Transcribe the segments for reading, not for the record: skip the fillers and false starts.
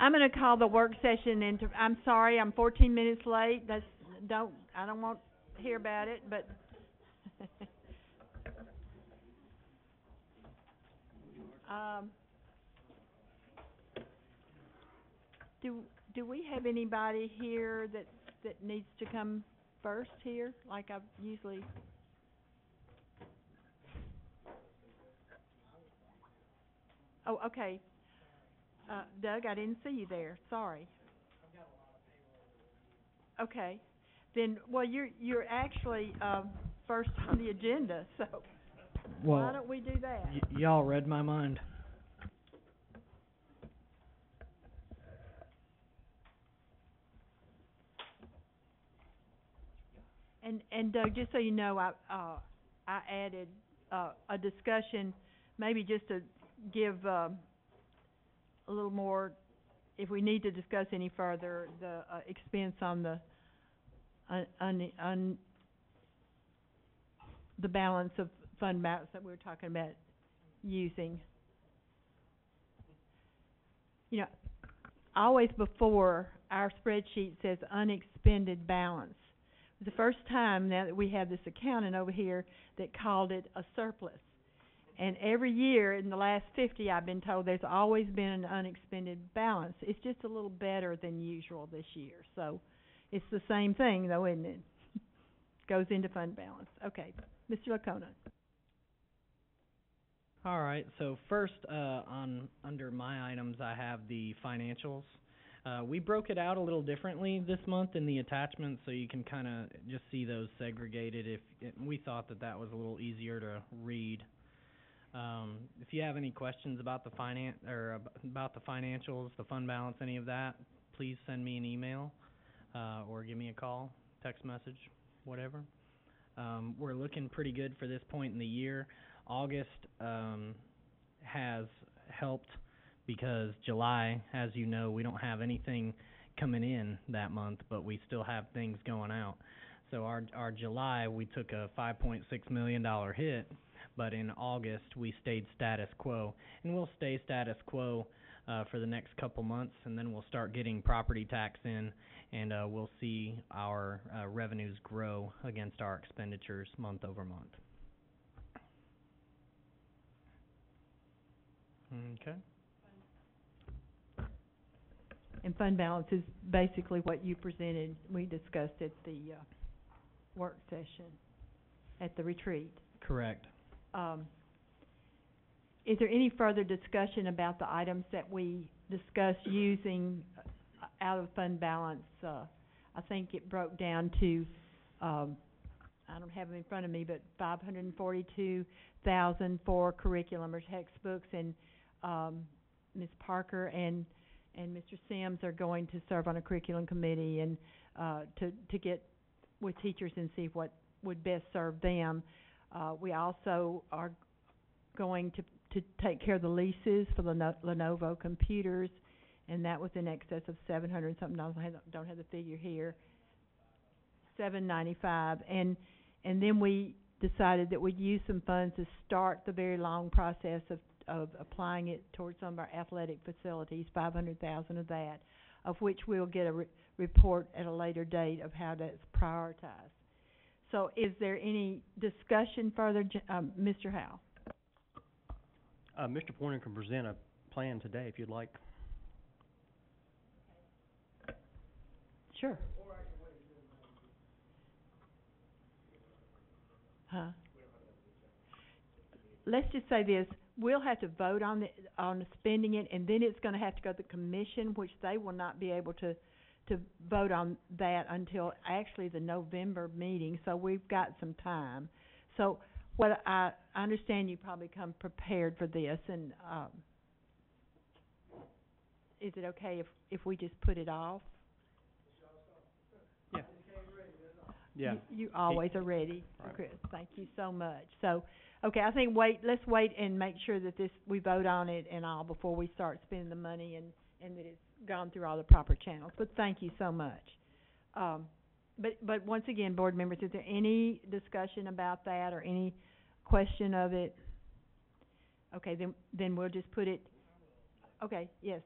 I'm going to call the work session into, I'm sorry, I'm 14 minutes late. I don't want to hear about it, but um, do we have anybody here that needs to come first here, like I usually? Oh, okay. Doug, I didn't see you there. Sorry. Okay. Then, well, you're actually first on the agenda, so why Well, don't we do that? y'all read my mind. And Doug, just so you know, I added a discussion, maybe just to give a little more, if we need to discuss any further, the expense on the the balance of fund balance that we were talking about using. You know, always before our spreadsheet says unexpended balance. It was the first time now that we have this accountant over here that called it a surplus. And every year in the last 50, I've been told there's always been an unexpended balance. It's just a little better than usual this year. So it's the same thing, though, isn't it? Goes into fund balance. Okay, Mr. Lacona. All right. So first, under my items, I have the financials. We broke it out a little differently this month in the attachments, so you can kind of just see those segregated. We thought that was a little easier to read. If you have any questions about the about the financials, the fund balance, any of that, please send me an email or give me a call, text message, whatever. We're looking pretty good for this point in the year. August has helped because July, as you know, we don't have anything coming in that month, but we still have things going out. So our July, we took a $5.6 million hit, but in August we stayed status quo, and we'll stay status quo for the next couple months, and then we'll start getting property tax in, and we'll see our revenues grow against our expenditures month over month. Okay. And fund balance is basically what you presented, we discussed at the work session, at the retreat. Correct. Is there any further discussion about the items that we discussed using out of fund balance? I think it broke down to, I don't have them in front of me, but $542,000 for curriculum or textbooks, and Ms. Parker and Mr. Sims are going to serve on a curriculum committee and to get with teachers and see what would best serve them. We also are going to take care of the leases for the Lenovo computers, and that was in excess of $700 something. I don't have the figure here. $795, and then we decided that we'd use some funds to start the very long process of applying it towards some of our athletic facilities, $500,000 of that, of which we'll get a report at a later date of how that's prioritized. So is there any discussion further, Mr. Howell? Mr. Pointer can present a plan today if you'd like. Sure. Let's just say this. We'll have to vote on spending it, and then it's going to have to go to the commission, which they will not be able to vote on that until actually the November meeting, so we've got some time. So what I understand, you probably come prepared for this, and is it okay if we just put it off? Yeah. Yeah. You always are ready, Right. Chris. Thank you so much. So, okay, I think let's wait and make sure that we vote on it and all before we start spending the money and that it's gone through all the proper channels. But thank you so much. But once again, board members, is there any discussion about that or any question of it? Okay, then we'll just put it. Okay, yes.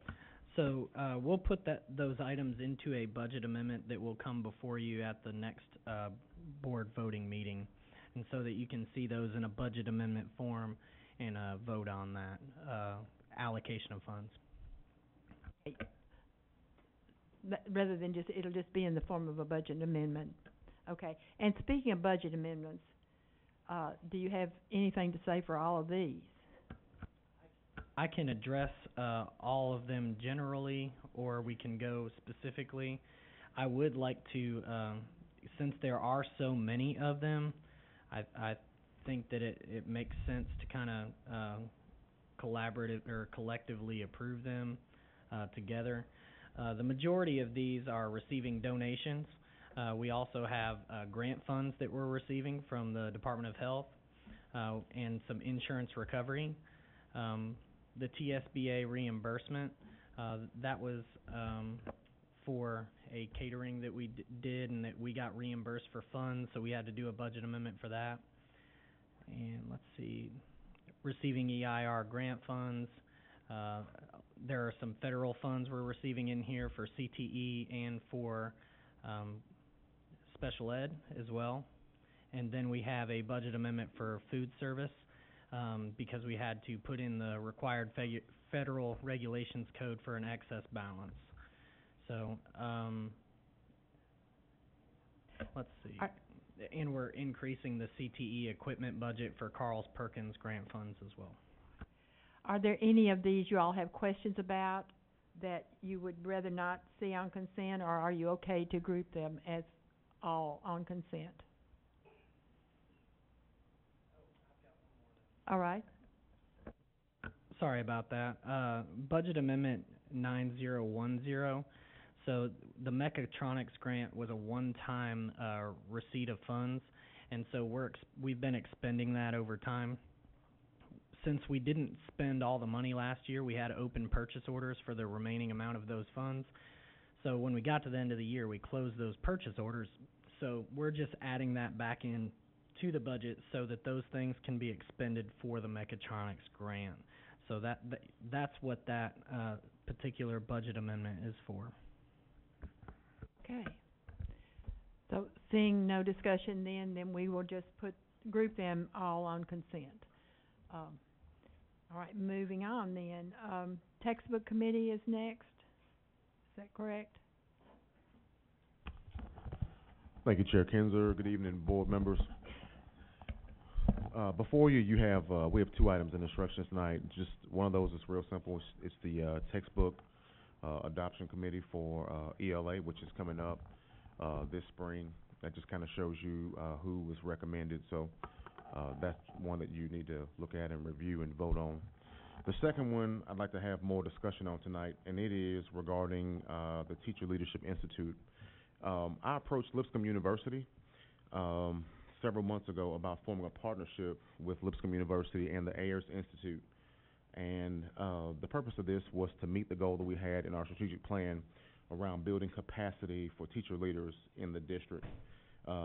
So, we'll put those items into a budget amendment that will come before you at the next, board voting meeting. And so that you can see those in a budget amendment form and, vote on that, allocation of funds. Rather than it'll just be in the form of a budget amendment. Okay. And speaking of budget amendments, do you have anything to say for all of these? I can address all of them generally, or we can go specifically. I would like to, since there are so many of them, I think that it makes sense to kind of collectively approve them together. The majority of these are receiving donations. We also have grant funds that we're receiving from the Department of Health and some insurance recovery. The TSBA reimbursement, that was for a catering that we did and that we got reimbursed for funds, so we had to do a budget amendment for that. And let's see, receiving EIR grant funds. There are some federal funds we're receiving in here for CTE and for special ed as well. And then we have a budget amendment for food service, because we had to put in the required federal regulations code for an excess balance. So, let's see. And we're increasing the CTE equipment budget for Carl's Perkins grant funds as well. Are there any of these you all have questions about that you would rather not see on consent, or are you okay to group them as all on consent? All right. Sorry about that. Budget Amendment 9010. So the mechatronics grant was a one-time receipt of funds, and so we've been expending that over time. Since we didn't spend all the money last year, we had open purchase orders for the remaining amount of those funds. So when we got to the end of the year, we closed those purchase orders. So we're just adding that back in to the budget so that those things can be expended for the mechatronics grant. So that's what that particular budget amendment is for. Okay. So seeing no discussion then we will just group them all on consent. All right, moving on then. Textbook committee is next. Is that correct? Thank you, Chair Kinzer. Good evening, board members. Before you have we have two items in instructions tonight. Just one of those is real simple. It's the textbook adoption committee for ELA, which is coming up this spring. That just kind of shows you who was recommended. So that's one that you need to look at and review and vote on. The second one I'd like to have more discussion on tonight, and it is regarding the Teacher Leadership Institute. I approached Lipscomb University several months ago about forming a partnership with Lipscomb University and the Ayers Institute. And the purpose of this was to meet the goal that we had in our strategic plan around building capacity for teacher leaders in the district.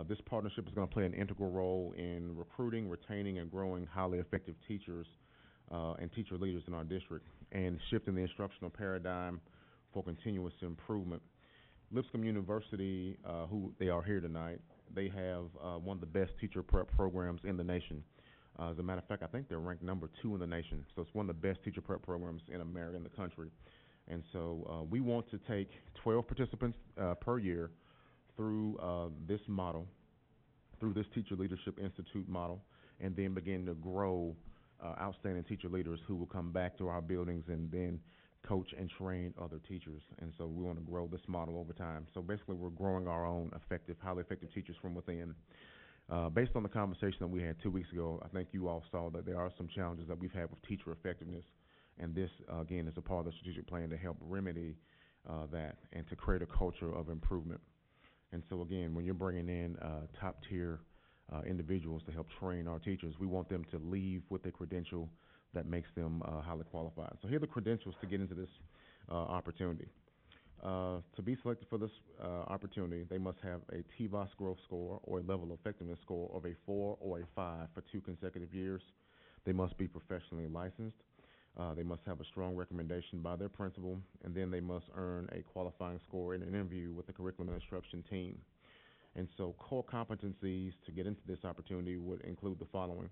This partnership is going to play an integral role in recruiting, retaining, and growing highly effective teachers and teacher leaders in our district, and shifting the instructional paradigm for continuous improvement. Lipscomb University, who they are here tonight, they have one of the best teacher prep programs in the nation. As a matter of fact, I think they're ranked number 2 in the nation. So it's one of the best teacher prep programs in America, in the country. And so we want to take 12 participants per year through this model, through this Teacher Leadership Institute model, and then begin to grow outstanding teacher leaders who will come back to our buildings and then coach and train other teachers. And so we want to grow this model over time. So basically we're growing our own highly effective teachers from within. Based on the conversation that we had 2 weeks ago, I think you all saw that there are some challenges that we've had with teacher effectiveness. And this, again, is a part of the strategic plan to help remedy that and to create a culture of improvement. And so, again, when you're bringing in top-tier individuals to help train our teachers, we want them to leave with a credential that makes them highly qualified. So here are the credentials to get into this opportunity. To be selected for this opportunity, they must have a TVOS growth score or a level of effectiveness score of a 4 or a 5 for 2 consecutive years. They must be professionally licensed. They must have a strong recommendation by their principal, and then they must earn a qualifying score in an interview with the curriculum and instruction team. And so core competencies to get into this opportunity would include the following.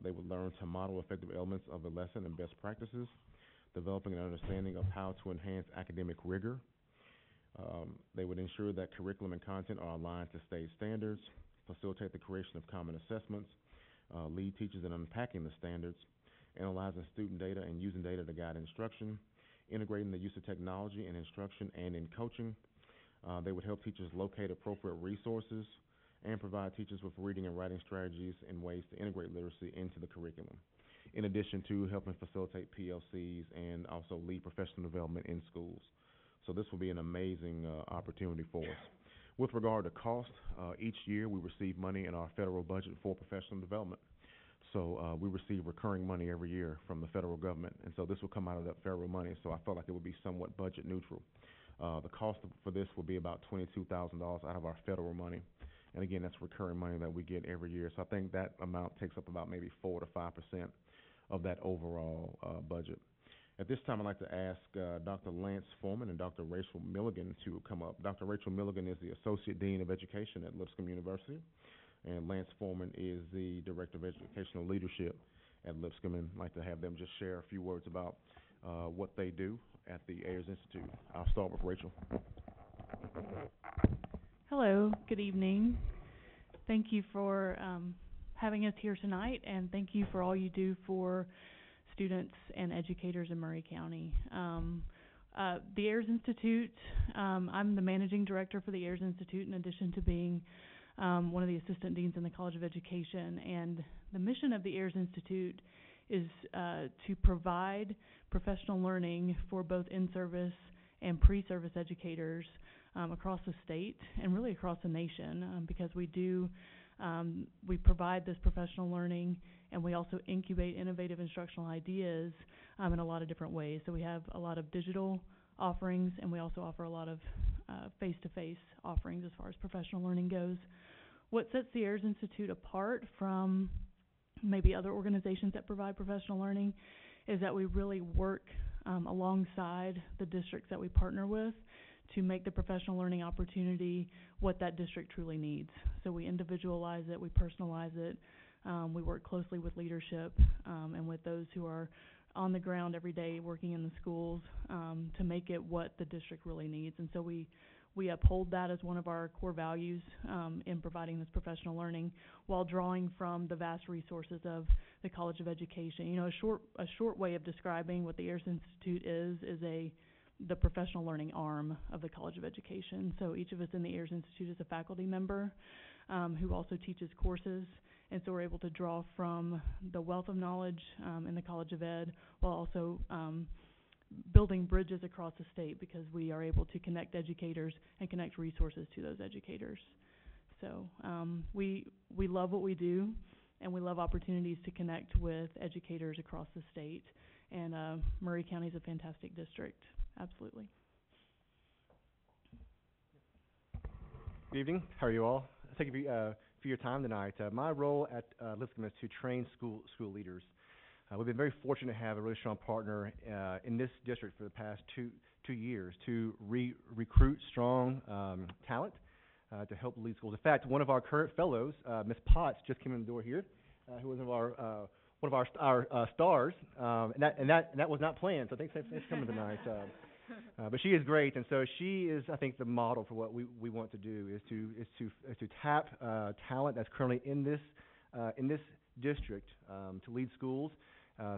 They would learn to model effective elements of the lesson and best practices, developing an understanding of how to enhance academic rigor. They would ensure that curriculum and content are aligned to state standards, facilitate the creation of common assessments, lead teachers in unpacking the standards, analyzing student data and using data to guide instruction, integrating the use of technology in instruction and in coaching. They would help teachers locate appropriate resources and provide teachers with reading and writing strategies and ways to integrate literacy into the curriculum, in addition to helping facilitate PLCs and also lead professional development in schools. So this will be an amazing opportunity for us. With regard to cost, each year we receive money in our federal budget for professional development. So we receive recurring money every year from the federal government, and so this will come out of that federal money, so I felt like it would be somewhat budget neutral. The cost for this will be about $22,000 out of our federal money, and again, that's recurring money that we get every year, so I think that amount takes up about maybe 4 to 5% of that overall budget. At this time, I'd like to ask Dr. Lance Foreman and Dr. Rachel Milligan to come up. Dr. Rachel Milligan is the Associate Dean of Education at Lipscomb University, and Lance Foreman is the Director of Educational Leadership at Lipscomb, and I'd like to have them just share a few words about what they do at the Ayers Institute. I'll start with Rachel. Hello, good evening. Thank you for having us here tonight, and thank you for all you do for students and educators in Maury County. The Ayers Institute, I'm the Managing Director for the Ayers Institute in addition to being one of the Assistant Deans in the College of Education, and the mission of the Ayers Institute is to provide professional learning for both in-service and pre-service educators across the state and really across the nation, because we provide this professional learning, and we also incubate innovative instructional ideas in a lot of different ways. So we have a lot of digital offerings, and we also offer a lot of face-to-face offerings as far as professional learning goes. What sets the Ayers Institute apart from maybe other organizations that provide professional learning is that we really work alongside the districts that we partner with to make the professional learning opportunity what that district truly needs. So we individualize it, we personalize it, we work closely with leadership and with those who are on the ground every day working in the schools to make it what the district really needs. And so we uphold that as one of our core values in providing this professional learning while drawing from the vast resources of the College of Education. You know, a short way of describing what the Ayers Institute is the professional learning arm of the College of Education. So each of us in the Ayers Institute is a faculty member who also teaches courses, and so we're able to draw from the wealth of knowledge in the College of Ed while also building bridges across the state, because we are able to connect educators and connect resources to those educators. So we love what we do, and we love opportunities to connect with educators across the state, and Maury County is a fantastic district. Absolutely. Good evening. How are you all? Thank you for your time tonight. My role at Lipscomb is to train school leaders. We've been very fortunate to have a really strong partner in this district for the past two years to recruit strong talent to help lead schools. In fact, one of our current fellows, Ms. Potts, just came in the door here, who was one of our stars, and that was not planned. So thanks for coming tonight. But she is great, and so she is, I think, the model for what we want to do is to tap talent that's currently in this district to lead schools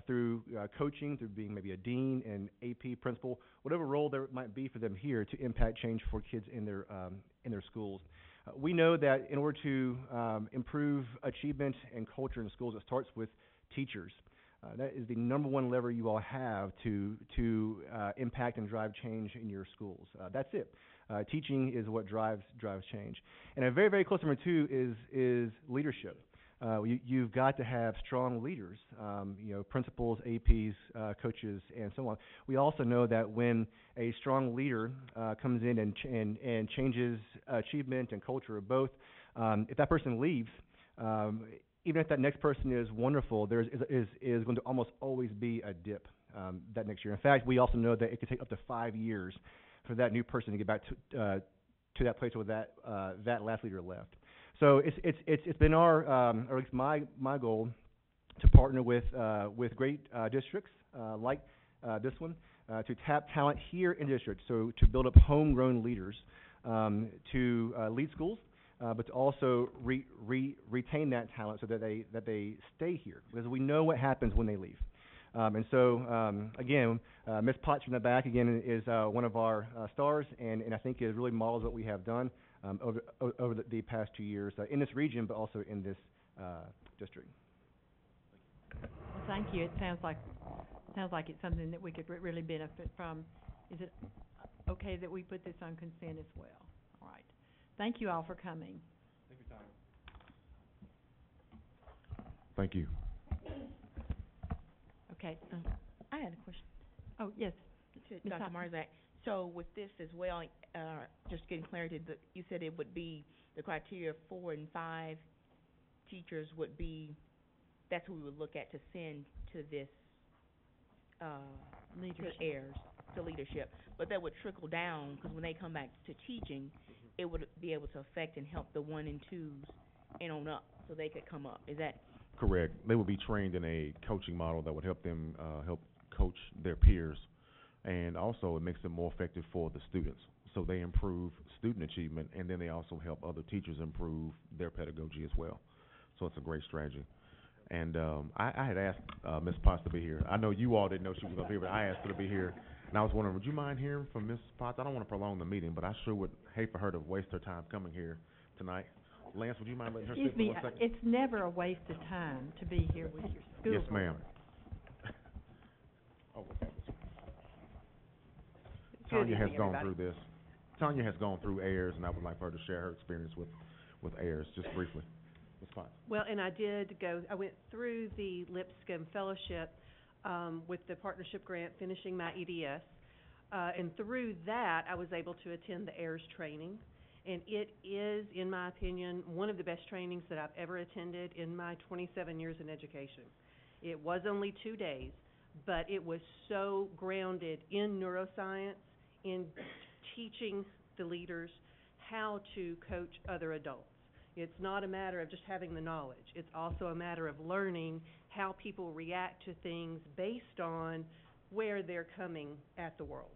through coaching, through being maybe a dean and AP principal, whatever role there might be for them here to impact change for kids in their schools. We know that in order to improve achievement and culture in schools, it starts with teachers. That is the number one lever you all have to impact and drive change in your schools. That's it. Teaching is what drives change. And a very, very close number two is leadership. You've got to have strong leaders, principals, APs, coaches, and so on. We also know that when a strong leader comes in and changes achievement and culture of both, if that person leaves, even if that next person is wonderful, is going to almost always be a dip that next year. In fact, we also know that it could take up to 5 years for that new person to get back to that place where that last leader left. So it's been our or at least my goal to partner with great districts like this one to tap talent here in districts, so to build up homegrown leaders to lead schools, but to also retain that talent so that they stay here, because we know what happens when they leave. And so again, Ms. Potts from the back again is one of our stars, and I think it really models what we have done over the past 2 years in this region, but also in this district. Well, thank you. It sounds like it's something that we could really benefit from. Is it okay that we put this on consent as well? All right. Thank you all for coming. Thank you, Tom. Thank you. Okay. I had a question Oh, yes. to Ms. Dr. Hopkins. Marzak. So with this as well, just getting clarity, you said it would be the criteria 4 and 5 teachers would be, that's who we would look at to send to this, Leadership. to heirs, to leadership. But that would trickle down, because when they come back to teaching, it would be able to affect and help the 1 and 2s and on up, so they could come up. Is that? Correct. They will be trained in a coaching model that would help them help coach their peers, and also it makes them more effective for the students. So they improve student achievement, and then they also help other teachers improve their pedagogy as well. So it's a great strategy. And I had asked Ms. Potts to be here. I know you all didn't know she was going to be here, but I asked her to be here. And I was wondering, would you mind hearing from Ms. Potts? I don't want to prolong the meeting, but I sure would hate for her to waste her time coming here tonight. Lance, would you mind letting her Excuse sit me, for 1 second? it's never a waste of time to be here with your school Yes, ma'am. board. Oh, okay. Tanya has gone through this. Tanya has gone through AIRS, and I would like for her to share her experience with AIRS, just briefly. Ms. Potts. Well, and I went through the Lipscomb Fellowship with the partnership grant, finishing my EDS. And through that, I was able to attend the AIRS training. And it is, in my opinion, one of the best trainings that I've ever attended in my 27 years in education. It was only 2 days, but it was so grounded in neuroscience, in teaching the leaders how to coach other adults. It's not a matter of just having the knowledge. It's also a matter of learning how people react to things based on where they're coming at the world.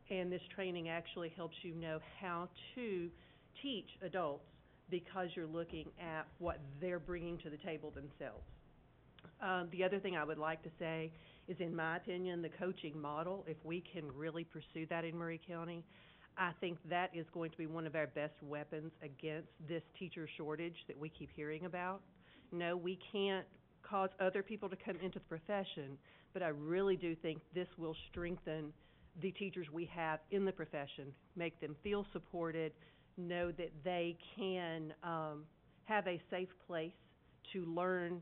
And this training actually helps you know how to teach adults because you're looking at what they're bringing to the table themselves. The other thing I would like to say is, in my opinion, the coaching model, if we can really pursue that in Murray County, I think that is going to be one of our best weapons against this teacher shortage that we keep hearing about. No, we can't cause other people to come into the profession, but I really do think this will strengthen the teachers we have in the profession, make them feel supported, know that they can have a safe place to learn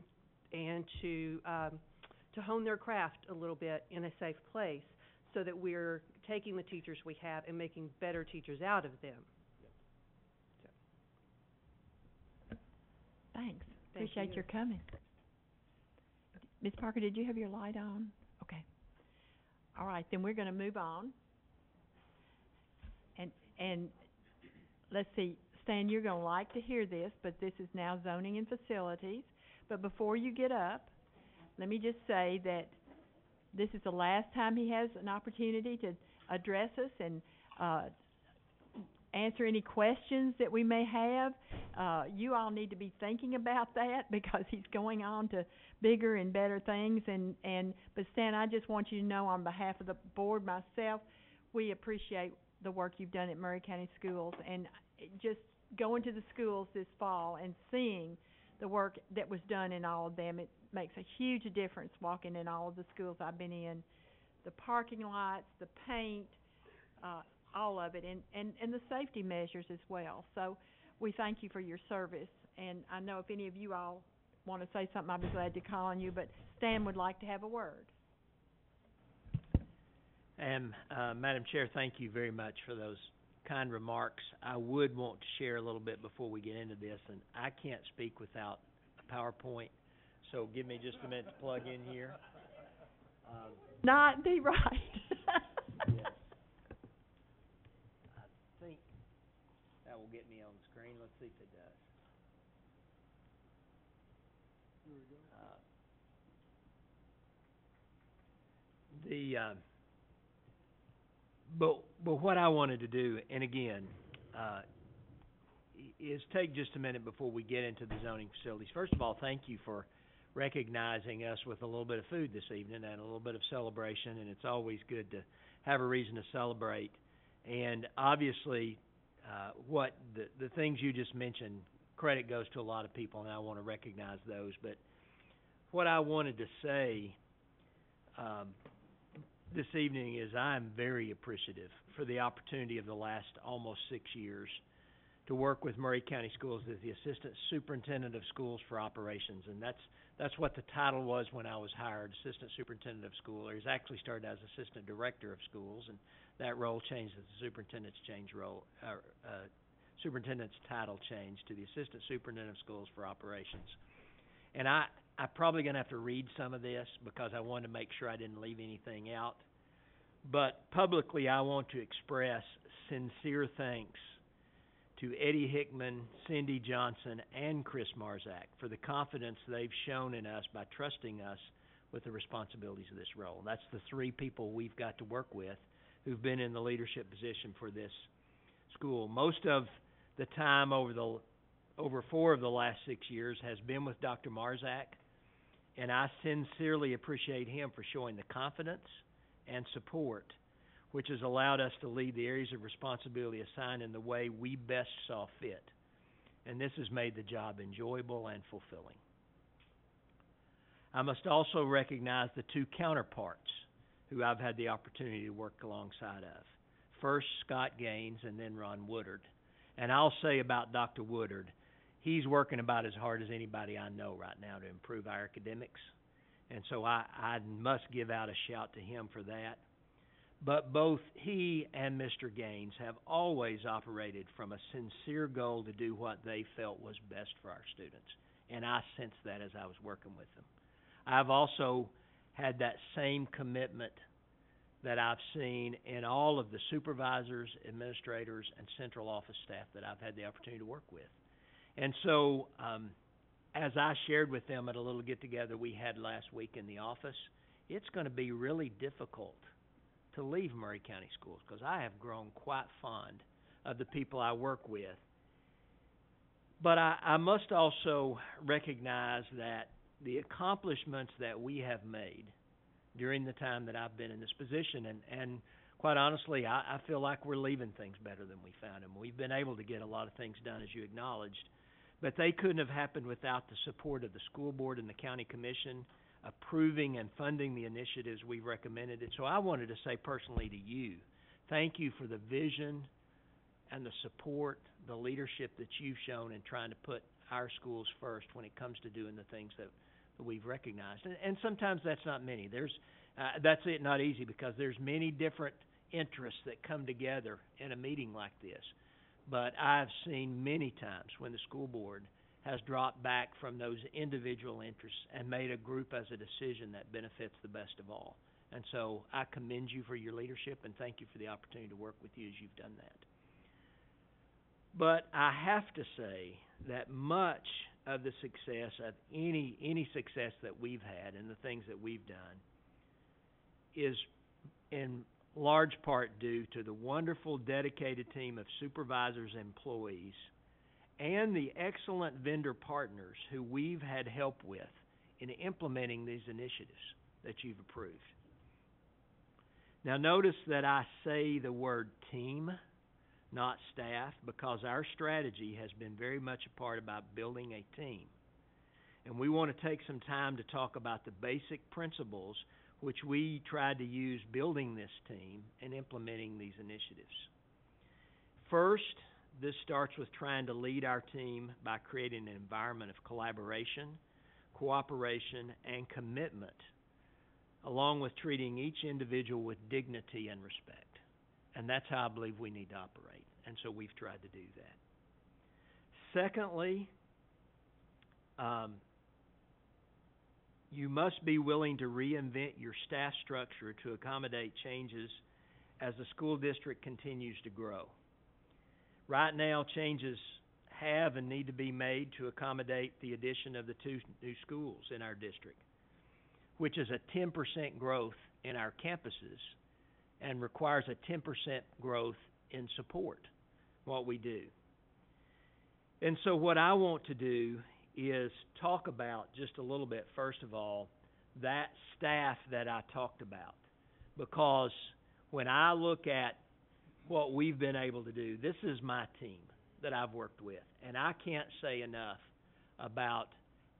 and to hone their craft a little bit in a safe place, so that we're taking the teachers we have and making better teachers out of them. So. Thanks. Thank Appreciate you. your coming. Ms. Parker, did you have your light on? Okay. All right, then we're going to move on. And let's see, Stan, you're going to like to hear this, but this is now zoning and facilities. But before you get up, let me just say that this is the last time he has an opportunity to address us and answer any questions that we may have. You all need to be thinking about that, because he's going on to bigger and better things. But Stan, I just want you to know, on behalf of the board, myself, we appreciate the work you've done at Murray County Schools, and just going to the schools this fall and seeing the work that was done in all of them. It makes a huge difference walking in all of the schools I've been in. The parking lots, the paint, all of it, and the safety measures as well. So we thank you for your service. And I know if any of you all want to say something, I'll be glad to call on you, but Stan would like to have a word. And Madam Chair, thank you very much for those kind remarks. I would want to share a little bit before we get into this, and I can't speak without PowerPoint, so give me just a minute to plug in here. Not be right. Yes. I think that will get me on the screen. Let's see if it does. Here we go. But what I wanted to do, and again, is take just a minute before we get into the zoning facilities. First of all, thank you for recognizing us with a little bit of food this evening and a little bit of celebration, and it's always good to have a reason to celebrate. And obviously, what the things you just mentioned, credit goes to a lot of people, and I want to recognize those. But what I wanted to say this evening is I'm very appreciative for the opportunity of the last almost 6 years to work with Maury County Schools as the Assistant Superintendent of Schools for Operations, and that's what the title was when I was hired, Assistant Superintendent of Schools. It was actually started as Assistant Director of Schools, and that role changed as the superintendent's superintendent's title changed to the Assistant Superintendent of Schools for Operations. And I'm probably going to have to read some of this because I wanted to make sure I didn't leave anything out. But publicly, I want to express sincere thanks to Eddie Hickman, Cindy Johnson, and Chris Marzak for the confidence they've shown in us by trusting us with the responsibilities of this role. That's the three people we've got to work with who've been in the leadership position for this school. Most of the time over 4 of the last 6 years has been with Dr. Marzak, and I sincerely appreciate him for showing the confidence and support which has allowed us to lead the areas of responsibility assigned in the way we best saw fit. And this has made the job enjoyable and fulfilling. I must also recognize the 2 counterparts who I've had the opportunity to work alongside of. First, Scott Gaines, and then Ron Woodard. And I'll say about Dr. Woodard, he's working about as hard as anybody I know right now to improve our academics. And so I must give out a shout to him for that. But both he and Mr. Gaines have always operated from a sincere goal to do what they felt was best for our students. And I sensed that as I was working with them. I've also had that same commitment that I've seen in all of the supervisors, administrators, and central office staff that I've had the opportunity to work with. And so, as I shared with them at a little get-together we had last week in the office, it's going to be really difficult to leave Maury County Schools because I have grown quite fond of the people I work with. But I must also recognize that the accomplishments that we have made during the time that I've been in this position, and quite honestly, I feel like we're leaving things better than we found them. We've been able to get a lot of things done, as you acknowledged, but they couldn't have happened without the support of the school board and the county commission approving and funding the initiatives we've recommended. And so I wanted to say personally to you, thank you for the vision and the support, the leadership that you've shown in trying to put our schools first when it comes to doing the things that we've recognized. And sometimes that's not many. That's not easy because there's many different interests that come together in a meeting like this. But I've seen many times when the school board has dropped back from those individual interests and made a group as a decision that benefits the best of all. And so I commend you for your leadership and thank you for the opportunity to work with you as you've done that. But I have to say that much of the success of any success that we've had and the things that we've done is in large part due to the wonderful, dedicated team of supervisors and employees and the excellent vendor partners who we've had help with in implementing these initiatives that you've approved. Now notice that I say the word team, not staff, because our strategy has been very much a part about building a team. And we want to take some time to talk about the basic principles which we tried to use building this team and implementing these initiatives. First, this starts with trying to lead our team by creating an environment of collaboration, cooperation, and commitment, along with treating each individual with dignity and respect. And that's how I believe we need to operate. And so we've tried to do that. Secondly, you must be willing to reinvent your staff structure to accommodate changes as the school district continues to grow. Right now, changes have and need to be made to accommodate the addition of the 2 new schools in our district, which is a 10% growth in our campuses and requires a 10% growth in support, what we do. And so what I want to do is talk about just a little bit, first of all, that staff that I talked about. Because when I look at what we've been able to do, this is my team that I've worked with. And I can't say enough about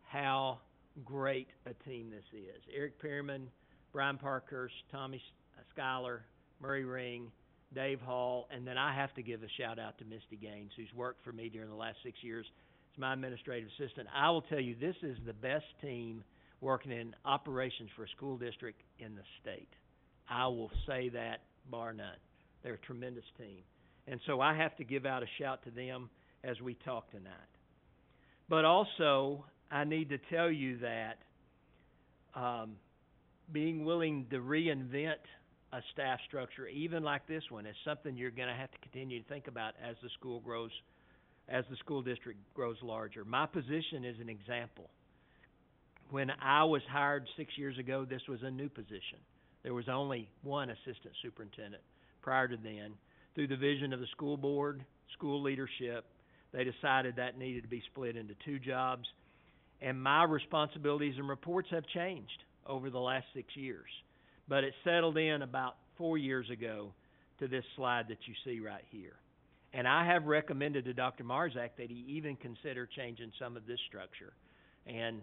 how great a team this is. Eric Pearman, Brian Parkhurst, Tommy Schuyler, Murray Ring, Dave Hall, and then I have to give a shout out to Misty Gaines, who's worked for me during the last 6 years as my administrative assistant. I will tell you, this is the best team working in operations for a school district in the state. I will say that bar none. They're a tremendous team. And so I have to give out a shout to them as we talk tonight. But also, I need to tell you that being willing to reinvent a staff structure, even like this one, is something you're going to have to continue to think about as the school grows, as the school district grows larger. My position is an example. When I was hired 6 years ago, this was a new position. There was only one assistant superintendent prior to then. Through the vision of the school board, school leadership, they decided that needed to be split into 2 jobs. And my responsibilities and reports have changed over the last 6 years. But it settled in about 4 years ago to this slide that you see right here. And I have recommended to Dr. Marzak that he even consider changing some of this structure. And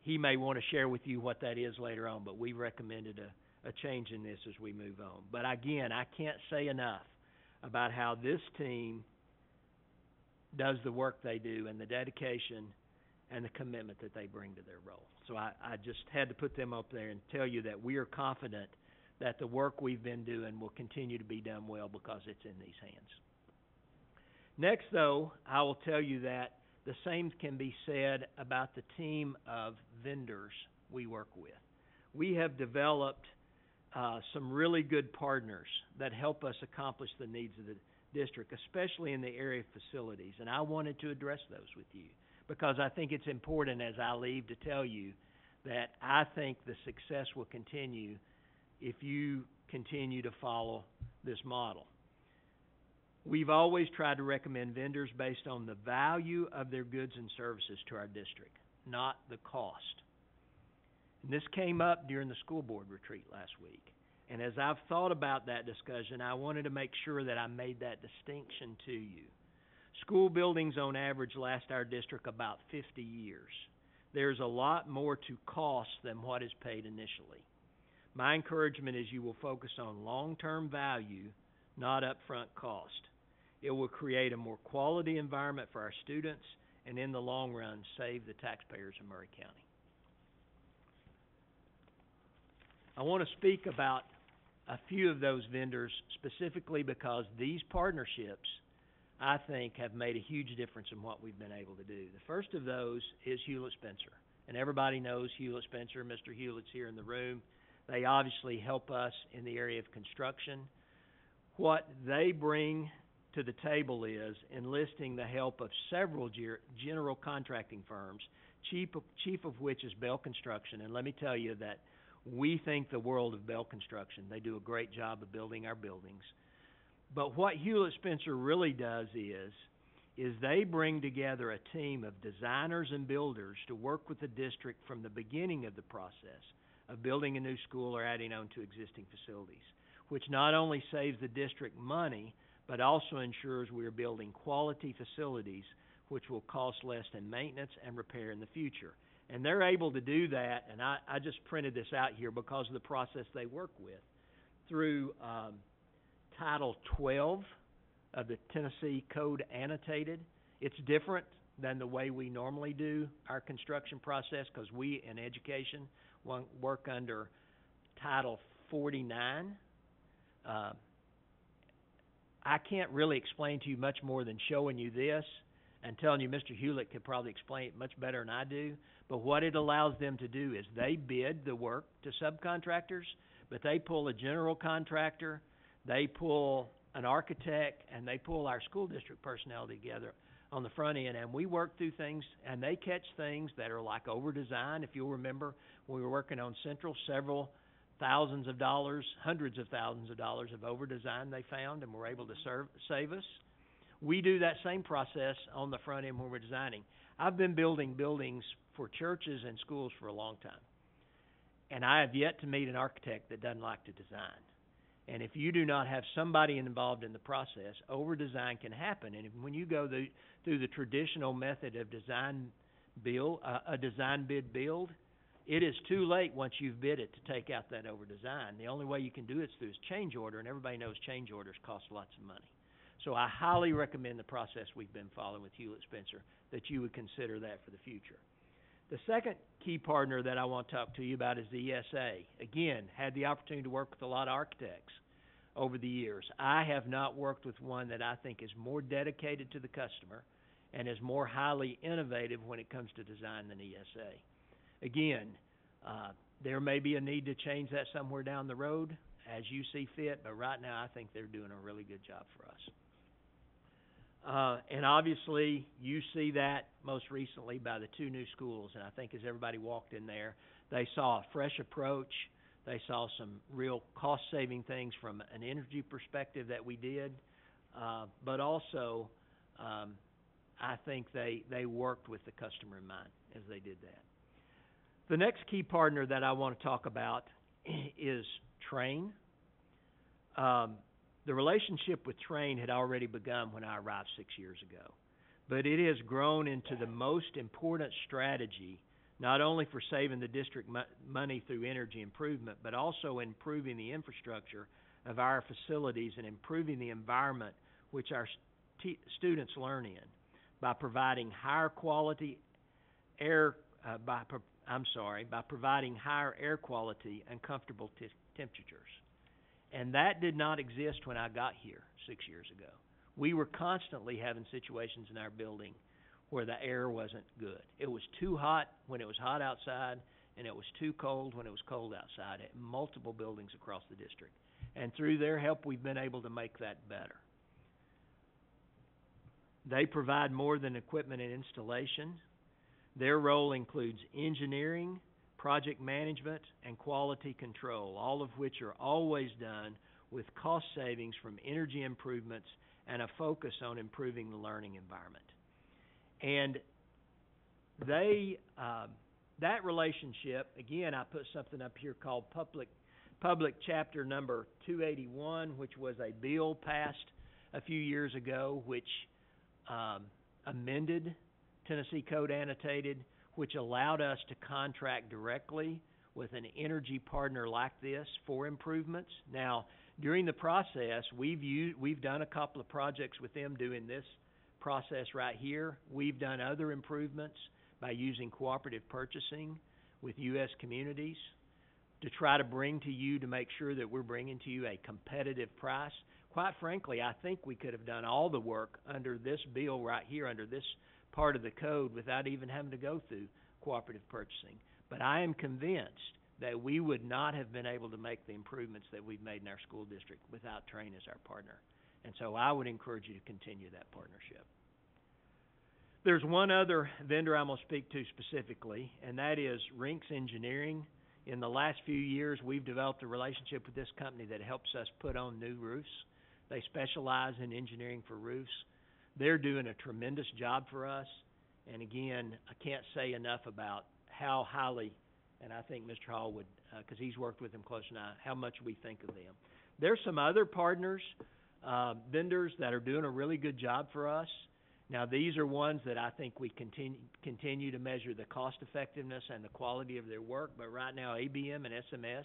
he may want to share with you what that is later on, but we recommended a change in this as we move on. But again, I can't say enough about how this team does the work they do and the dedication and the commitment that they bring to their role. So I just had to put them up there and tell you that we are confident that the work we've been doing will continue to be done well because it's in these hands. Next, though, I will tell you that the same can be said about the team of vendors we work with. We have developed some really good partners that help us accomplish the needs of the district, especially in the area of facilities. And I wanted to address those with you because I think it's important as I leave to tell you that I think the success will continue if you continue to follow this model. We've always tried to recommend vendors based on the value of their goods and services to our district, not the cost. And this came up during the school board retreat last week. And as I've thought about that discussion, I wanted to make sure that I made that distinction to you. School buildings on average last our district about 50 years. There's a lot more to cost than what is paid initially. My encouragement is you will focus on long-term value, not upfront cost. It will create a more quality environment for our students and in the long run save the taxpayers of Murray County. I want to speak about a few of those vendors specifically because these partnerships, I think, have made a huge difference in what we've been able to do. The first of those is Hewlett Spencer. And everybody knows Hewlett Spencer. Mr. Hewlett's here in the room. They obviously help us in the area of construction. What they bring to the table is enlisting the help of several general contracting firms, chief of which is Bell Construction. And let me tell you that we think the world of Bell Construction. They do a great job of building our buildings. But what Hewlett Spencer really does is they bring together a team of designers and builders to work with the district from the beginning of the process of building a new school or adding on to existing facilities, which not only saves the district money, but also ensures we are building quality facilities which will cost less than maintenance and repair in the future. And they're able to do that, and I just printed this out here because of the process they work with. Through Title 12 of the Tennessee Code Annotated, it's different than the way we normally do our construction process because we, in education, work under Title 49. I can't really explain to you much more than showing you this and telling you Mr. Hewlett could probably explain it much better than I do. But what it allows them to do is they bid the work to subcontractors, but they pull a general contractor, they pull an architect, and they pull our school district personnel together on the front end, and we work through things, and they catch things that are like over-design. If you'll remember, when we were working on Central, several thousands of dollars, hundreds of thousands of dollars of over-design they found and were able to save us. We do that same process on the front end when we're designing. I've been building buildings for churches and schools for a long time, and I have yet to meet an architect that doesn't like to design. And if you do not have somebody involved in the process, over-design can happen. And when you go through the traditional method of design build, a design bid build, it is too late once you've bid it to take out that over-design. The only way you can do it is through a change order, and everybody knows change orders cost lots of money. So I highly recommend the process we've been following with Hewlett Spencer, that you would consider that for the future. The second key partner that I want to talk to you about is the ESA. Again, had the opportunity to work with a lot of architects over the years. I have not worked with one that I think is more dedicated to the customer and is more highly innovative when it comes to design than ESA. Again, there may be a need to change that somewhere down the road as you see fit, but right now I think they're doing a really good job for us. And obviously, you see that most recently by the 2 new schools, and I think as everybody walked in there, they saw a fresh approach. They saw some real cost-saving things from an energy perspective that we did, but also I think they worked with the customer in mind as they did that. The next key partner that I want to talk about is Train. The relationship with Train had already begun when I arrived 6 years ago, but it has grown into the most important strategy, not only for saving the district money through energy improvement, but also improving the infrastructure of our facilities and improving the environment which our students learn in by providing higher quality air, by providing higher air quality and comfortable temperatures. And that did not exist when I got here 6 years ago. We were constantly having situations in our building where the air wasn't good. It was too hot when it was hot outside, and it was too cold when it was cold outside at multiple buildings across the district. And through their help, we've been able to make that better. They provide more than equipment and installation. Their role includes engineering, project management, and quality control, all of which are always done with cost savings from energy improvements and a focus on improving the learning environment. And that relationship, again, I put something up here called Public Chapter number 281, which was a bill passed a few years ago, which amended Tennessee Code Annotated, which allowed us to contract directly with an energy partner like this for improvements. Now, during the process, we've done a couple of projects with them doing this process right here. We've done other improvements by using cooperative purchasing with U.S. communities to try to bring to you, to make sure that we're bringing to you a competitive price. Quite frankly, I think we could have done all the work under this bill right here, under this part of the code, without even having to go through cooperative purchasing. But I am convinced that we would not have been able to make the improvements that we've made in our school district without Train as our partner. And so I would encourage you to continue that partnership. There's one other vendor I'm going to speak to specifically, and that is Rinks Engineering. In the last few years, we've developed a relationship with this company that helps us put on new roofs. They specialize in engineering for roofs. They're doing a tremendous job for us. And again, I can't say enough about how highly, and I think Mr. Hall would, because he's worked with them close enough, how much we think of them. There's some other partners, vendors that are doing a really good job for us. Now, these are ones that I think we continue to measure the cost effectiveness and the quality of their work. But right now, ABM and SMS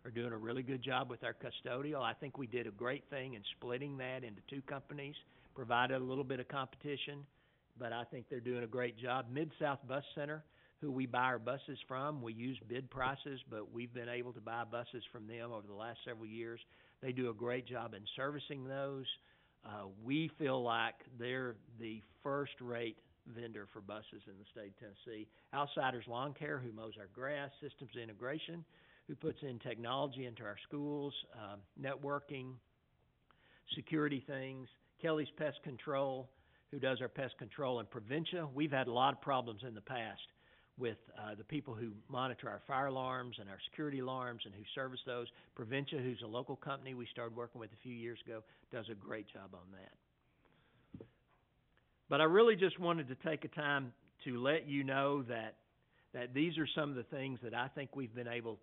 are doing a really good job with our custodial. I think we did a great thing in splitting that into 2 companies, provided a little bit of competition, but I think they're doing a great job. Mid-South Bus Center, who we buy our buses from, we use bid prices, but we've been able to buy buses from them over the last several years. They do a great job in servicing those. We feel like they're the first-rate vendor for buses in the state of Tennessee. Outsiders Lawn Care, who mows our grass. Systems Integration, who puts in technology into our schools, networking, security things. Kelly's Pest Control, who does our pest control, and Provincia. We've had a lot of problems in the past with the people who monitor our fire alarms and our security alarms and who service those. Provincia, who's a local company we started working with a few years ago, does a great job on that. But I really just wanted to take a time to let you know that these are some of the things that I think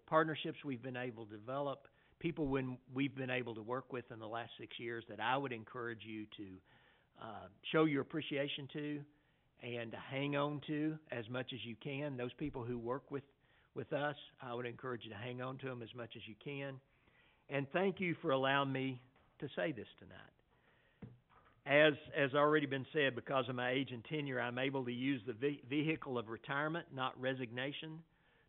partnerships we've been able to develop, people we've been able to work with in the last 6 years that I would encourage you to show your appreciation to and to hang on to as much as you can. Those people who work with us, I would encourage you to hang on to them as much as you can. And thank you for allowing me to say this tonight. As already been said, because of my age and tenure, I'm able to use the vehicle of retirement, not resignation,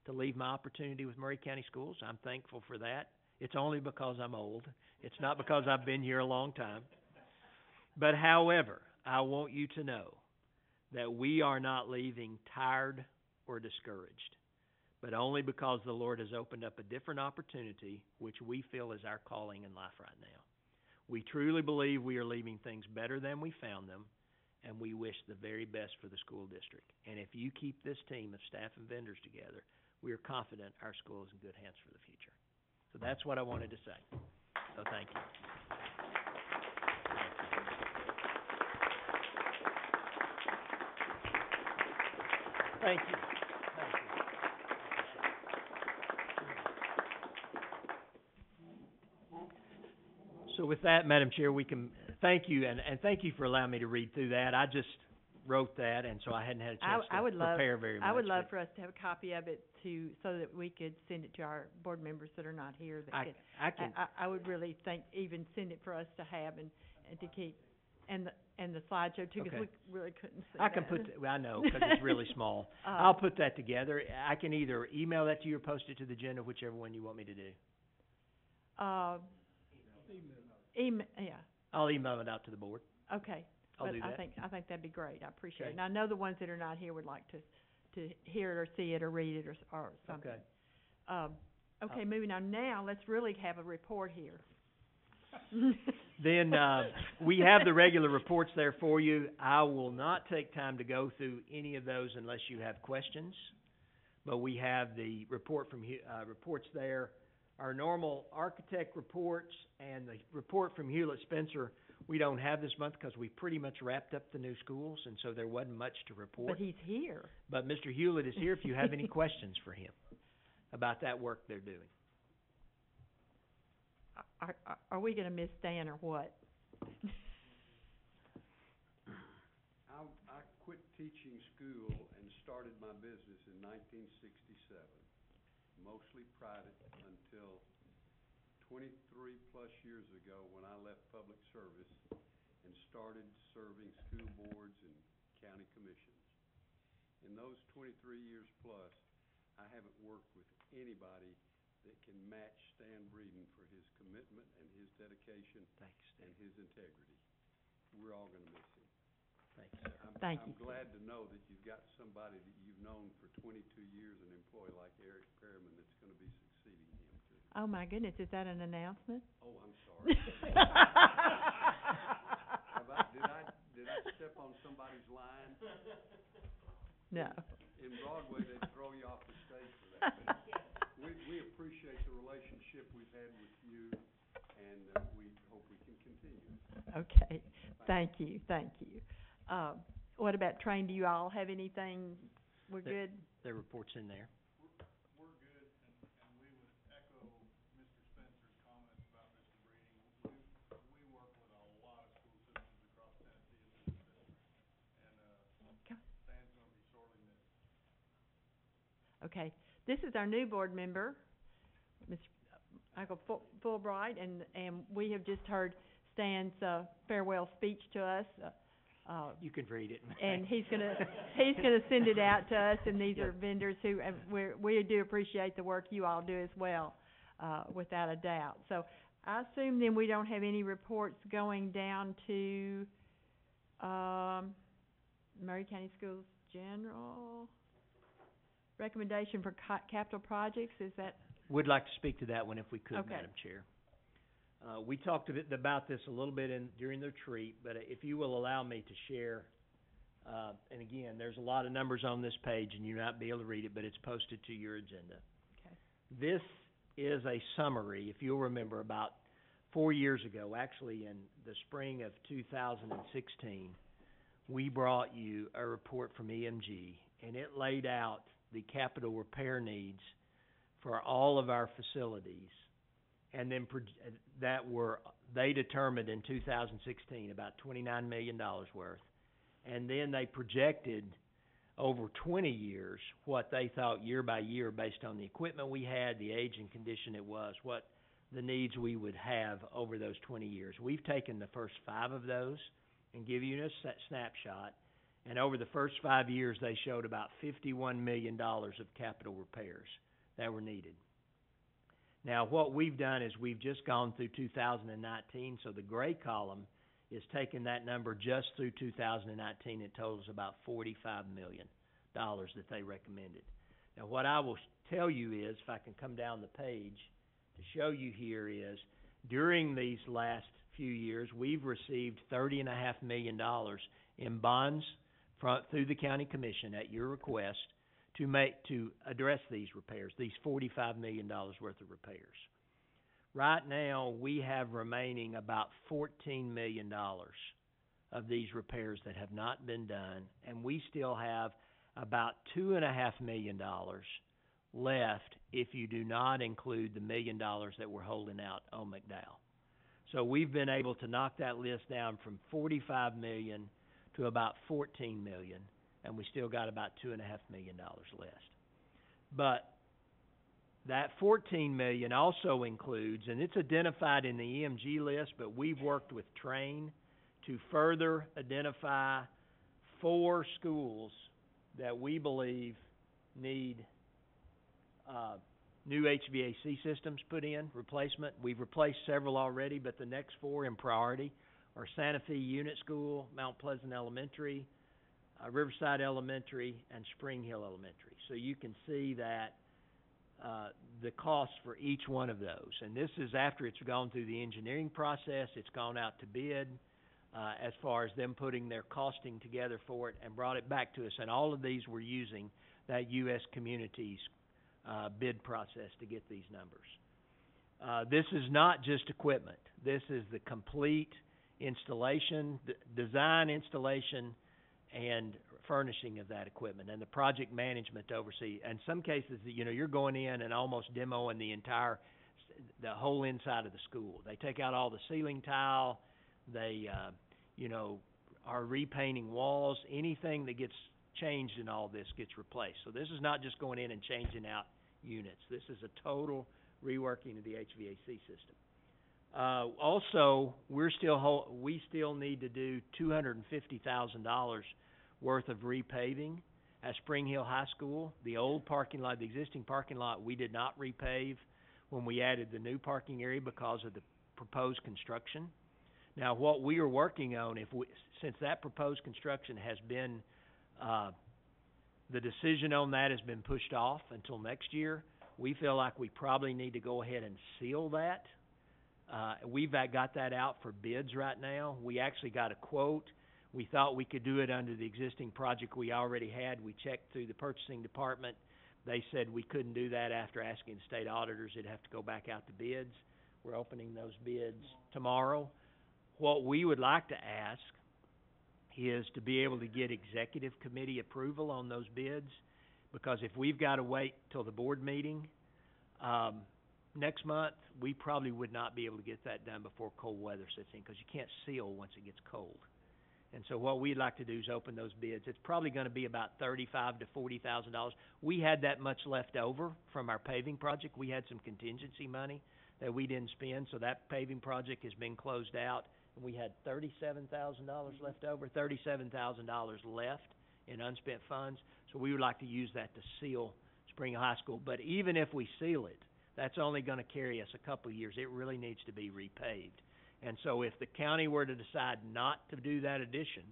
to leave my opportunity with Maury County Schools. I'm thankful for that. It's only because I'm old. It's not because I've been here a long time. But however, I want you to know that we are not leaving tired or discouraged, but only because the Lord has opened up a different opportunity, which we feel is our calling in life right now. We truly believe we are leaving things better than we found them, and we wish the very best for the school district. And if you keep this team of staff and vendors together, we are confident our school is in good hands for the future. So that's what I wanted to say. So thank you. Thank you. So with that, Madam Chair, we can thank you, and thank you for allowing me to read through that. I just wrote that, and so I hadn't had a chance to prepare very much. I would love for us to have a copy of it so that we could send it to our board members that are not here. I would really even send it for us to have and to keep, and the slideshow too, because we really couldn't see that. I know, because it's really small. I'll put that together. I can either email that to you or post it to the agenda, whichever one you want me to do. Yeah. I'll email it out to the board. Okay. I'll do that. I think that'd be great. I appreciate it. Okay. And I know the ones that are not here would like to hear it or see it or read it or something. Okay. Moving on. Now, let's really have a report here. Then we have the regular reports there for you. I will not take time to go through any of those unless you have questions. But we have the reports there. Our normal architect reports and the report from Hewlett Spencer we don't have this month because we pretty much wrapped up the new schools, and so there wasn't much to report. But he's here. But Mr. Hewlett is here if you have any questions for him about that work they're doing. Are we going to miss Dan or what? I quit teaching school and started my business in 1967. Mostly private until 23 plus years ago when I left public service and started serving school boards and county commissions. In those 23 years plus, I haven't worked with anybody that can match Stan Breeden for his commitment and his dedication and his integrity. We're all going to miss him. Thank you. I'm glad to know that you've got somebody that you've known for 22 years, an employee like Eric Perriman, that's going to be succeeding him too. Oh my goodness, is that an announcement? Oh, I'm sorry. Did I step on somebody's line? No. In Broadway, they throw you off the stage for that. We appreciate the relationship we've had with you, and we hope we can continue. Okay. Thank you. What about train? Do you all have anything? We're good? There are reports in there. We're good, and we would echo Mr. Spencer's comments about Mr. Breeding. We work with a lot of school systems across Tennessee in this district, and Stan's going to be sorely missed. Okay. This is our new board member, Mr. Michael Fulbright, and we have just heard Stan's farewell speech to us. You can read it. And he's gonna send it out to us. And these are vendors who we do appreciate the work you all do as well, without a doubt. So I assume then we don't have any reports going down to Murray County Schools General. Recommendation for capital projects, is that, Would like to speak to that one if we could, Okay. Madam Chair. We talked a bit about this a little bit during the retreat, but if you will allow me to share, and again, there's a lot of numbers on this page and you'll not be able to read it, but it's posted to your agenda. Okay. This is a summary, if you'll remember, about 4 years ago, actually in the spring of 2016, we brought you a report from EMG, and it laid out the capital repair needs for all of our facilities, and then they determined in 2016 about $29 million worth, and then they projected over 20 years what they thought year by year based on the equipment we had, the age and condition it was, what the needs we would have over those 20 years. We've taken the first 5 of those and give you a snapshot, and over the first 5 years they showed about $51 million of capital repairs that were needed. Now, what we've done is we've just gone through 2019, so the gray column is taking that number just through 2019. It totals about $45 million that they recommended. Now, what I will tell you is, if I can come down the page to show you here, is during these last few years, we've received $30.5 million in bonds through the county commission at your request to address these repairs, these $45 million worth of repairs. Right now, we have remaining about $14 million of these repairs that have not been done, and we still have about $2.5 million left if you do not include the $1 million that we're holding out on McDowell. So we've been able to knock that list down from $45 million to about $14 million, and we still got about $2.5 million left. But that $14 million also includes, and it's identified in the EMG list, but we've worked with Train to further identify 4 schools that we believe need new HVAC systems put in, replacement. We've replaced several already, but the next 4 in priority are Santa Fe Unit School, Mount Pleasant Elementary, Riverside Elementary, and Spring Hill Elementary. So you can see that the cost for each one of those. And this is after it's gone through the engineering process, it's gone out to bid, as far as them putting their costing together for it and brought it back to us. And all of these were using that U.S. Communities bid process to get these numbers. This is not just equipment. This is the complete installation, design, installation, and furnishing of that equipment, and the project management to oversee. In some cases, you're going in and almost demoing the whole inside of the school. They take out all the ceiling tile. They, are repainting walls. Anything that gets changed in all this gets replaced. So this is not just going in and changing out units. This is a total reworking of the HVAC system. Also, we still need to do $250,000 worth of repaving at Spring Hill High School. The old parking lot, the existing parking lot, we did not repave when we added the new parking area because of the proposed construction. Now, what we are working on, since that proposed construction has been, the decision on that has been pushed off until next year, we feel like we probably need to go ahead and seal that. We've got that out for bids right now. We actually got a quote. We thought we could do it under the existing project we already had. We checked through the purchasing department. They said we couldn't do that after asking state auditors. It'd have to go back out to bids. We're opening those bids tomorrow. What we would like to ask is to be able to get executive committee approval on those bids, because if we've got to wait till the board meeting next month, we probably would not be able to get that done before cold weather sets in, because you can't seal once it gets cold. And so what we'd like to do is open those bids. It's probably going to be about $35,000 to $40,000. We had that much left over from our paving project. We had some contingency money that we didn't spend, so that paving project has been closed out. And we had $37,000 left over, $37,000 left in unspent funds. So we would like to use that to seal Spring Hill High School. But even if we seal it, that's only going to carry us a couple of years. It really needs to be repaved. And so if the county were to decide not to do that addition,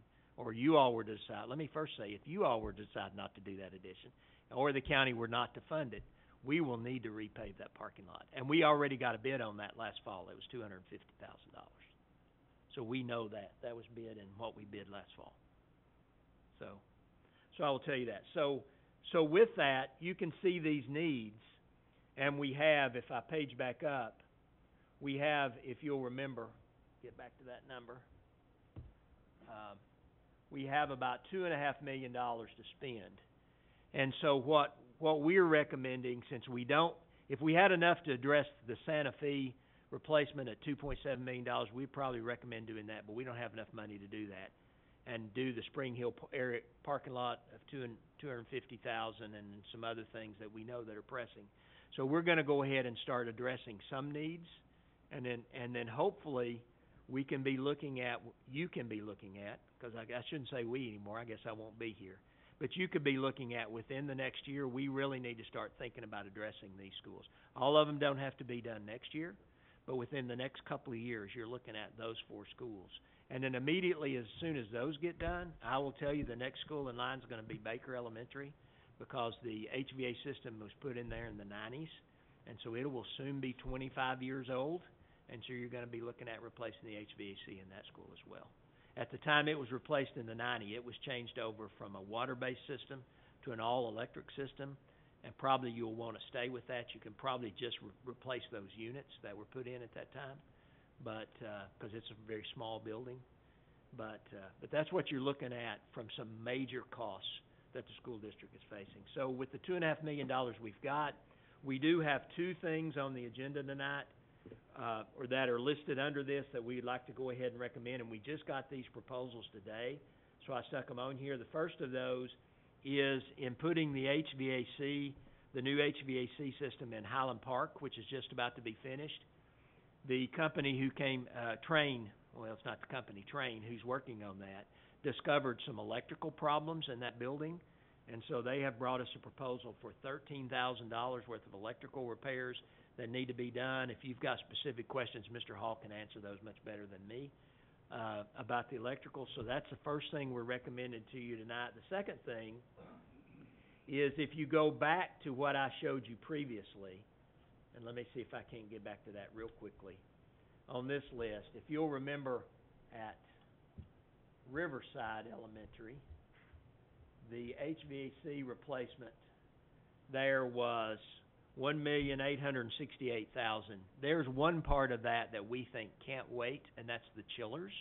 or you all were to decide, let me first say, if you all were to decide not to do that addition, or the county were not to fund it, we will need to repave that parking lot. And we already got a bid on that last fall. It was $250,000. So we know that. That was bid in what we bid last fall. So I will tell you that. So with that, you can see these needs, and we have, if I page back up, we have, if you'll remember, get back to that number, we have about $2.5 million to spend. And so what we're recommending, since we don't, if we had enough to address the Santa Fe replacement at $2.7 million, we'd probably recommend doing that, but we don't have enough money to do that. And do the Spring Hill area parking lot of $250,000 and some other things that we know that are pressing. So we're going to go ahead and start addressing some needs, and then hopefully we can be looking at, you can be looking at, because I shouldn't say we anymore, I guess I won't be here, but you could be looking at within the next year, we really need to start thinking about addressing these schools. All of them don't have to be done next year, but within the next couple of years, you're looking at those 4 schools. And then immediately, as soon as those get done, I will tell you the next school in line is going to be Baker Elementary, because the HVA system was put in there in the 90s, and so it will soon be 25 years old, and so you're going to be looking at replacing the HVAC in that school as well. At the time it was replaced in the 90s, it was changed over from a water-based system to an all-electric system, and probably you'll want to stay with that. You can probably just replace those units that were put in at that time, but because it's a very small building. But that's what you're looking at from some major costs that the school district is facing. So with the $2.5 million we've got, we do have 2 things on the agenda tonight, or that are listed under this that we'd like to go ahead and recommend, and we just got these proposals today, so I stuck them on here. The first of those is in putting the HVAC, the new HVAC system in Highland Park, which is just about to be finished. The company who came, Train, well, it's not the company, Train, who's working on that, discovered some electrical problems in that building, and so they have brought us a proposal for $13,000 worth of electrical repairs that need to be done. If you've got specific questions, Mr. Hall can answer those much better than me about the electrical. So that's the first thing we're recommending to you tonight. The second thing is, if you go back to what I showed you previously, and let me see if I can't get back to that real quickly. On this list, if you'll remember at Riverside Elementary, the HVAC replacement there was $1,868,000. There's one part of that we think can't wait, and that's the chillers.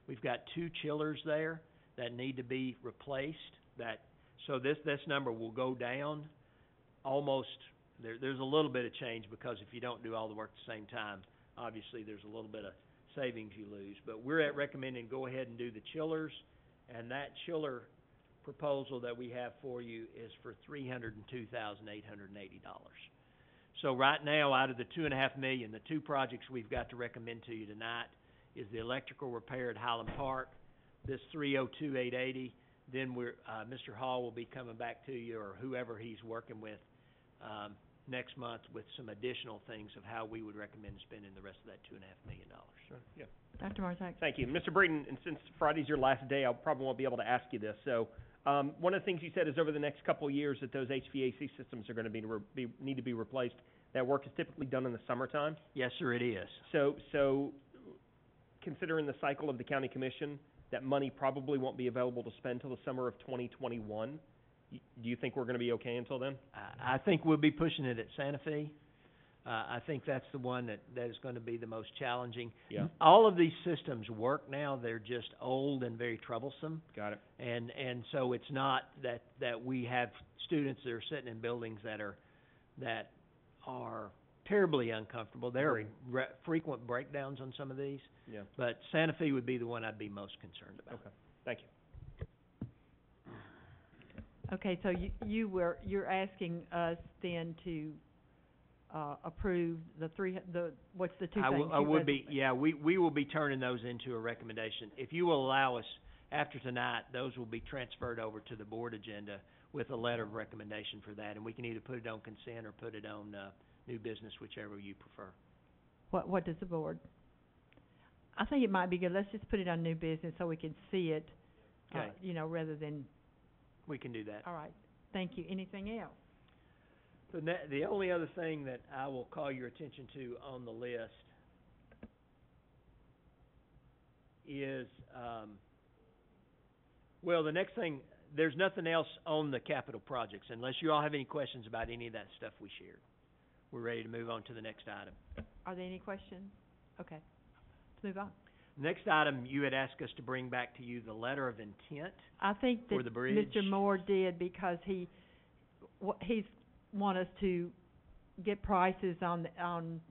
We've got 2 chillers there that need to be replaced. So this number will go down almost. There's a little bit of change, because if you don't do all the work at the same time, obviously there's a little bit of savings you lose. But we're recommending go ahead and do the chillers, and that chiller proposal that we have for you is for $302,880. So right now, out of the $2.5 million, the 2 projects we've got to recommend to you tonight is the electrical repair at Highland Park, this $302,880. Then Mr. Hall will be coming back to you, or whoever he's working with, next month with some additional things of how we would recommend spending the rest of that $2.5 million. Sure, yeah. Dr. Marzak. Thank you. Mr. Breeden, and since Friday's your last day, I probably won't be able to ask you this. So, one of the things you said is over the next couple of years that those HVAC systems are going to need to be replaced. That work is typically done in the summertime? Yes, sir, it is. So considering the cycle of the county commission, that money probably won't be available to spend till the summer of 2021. Do you think we're going to be okay until then? I think we'll be pushing it at Santa Fe. I think that's the one that is going to be the most challenging. Yeah. All of these systems work now. They're just old and very troublesome. Got it. And so it's not that we have students that are sitting in buildings that are terribly uncomfortable. There are frequent breakdowns on some of these. Yeah. But Santa Fe would be the one I'd be most concerned about. Okay. Thank you. Okay, so you're asking us then to approve what's the 2 things? I would be, yeah, we will be turning those into a recommendation. If you will allow us, after tonight, those will be transferred over to the board agenda with a letter of recommendation for that, and we can either put it on consent or put it on new business, whichever you prefer. What does the board? I think it might be good, let's just put it on new business so we can see it Okay. Rather than, We can do that. all right, thank you. Anything else? The only other thing that I will call your attention to on the list is, the next thing, there's nothing else on the capital projects, unless you all have any questions about any of that stuff we shared. We're ready to move on to the next item. Are there any questions? Okay, let's move on. Next item, you had asked us to bring back to you the letter of intent I think for that the bridge. Mr. Moore did because he's want us to get prices on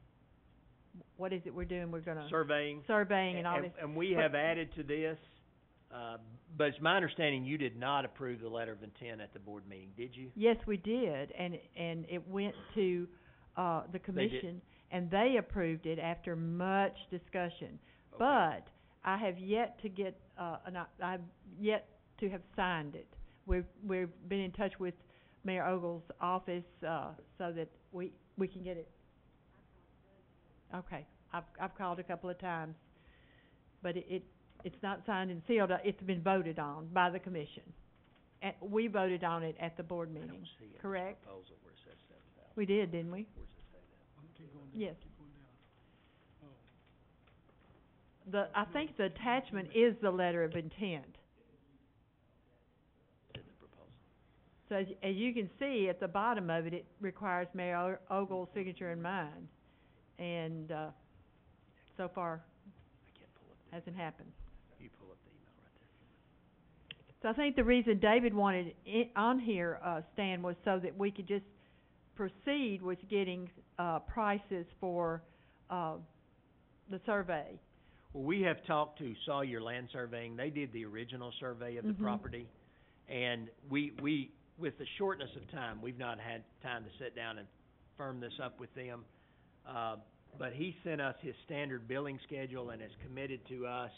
what is it we're doing? We're gonna Surveying. surveying and all this. And we But- have added to this, but it's my understanding you did not approve the letter of intent at the board meeting, did you? Yes, we did, and it went to the commission, and they approved it after much discussion. Okay. But I have yet to get I've yet to have signed it. We've been in touch with Mayor Ogle's office so that we can get it. Okay, I've called a couple of times, but it's not signed and sealed. It's been voted on by the commission, and we voted on it at the board I meeting. don't see it in the Correct? proposal where it says 7,000. We did, didn't we? Where does it say that? Yes. I think the attachment is the letter of intent. It's in the proposal. So as you can see at the bottom of it, it requires Mayor Ogle's signature and mine, and so far I can't pull up hasn't happened. you pull up the email right there. So I think the reason David wanted it on here, Stan, was so that we could just proceed with getting prices for the survey. Well, we have talked to Sawyer Land Surveying. They did the original survey of the Mhm. property. And we, with the shortness of time, we've not had time to sit down and firm this up with them. But he sent us his standard billing schedule and has committed to us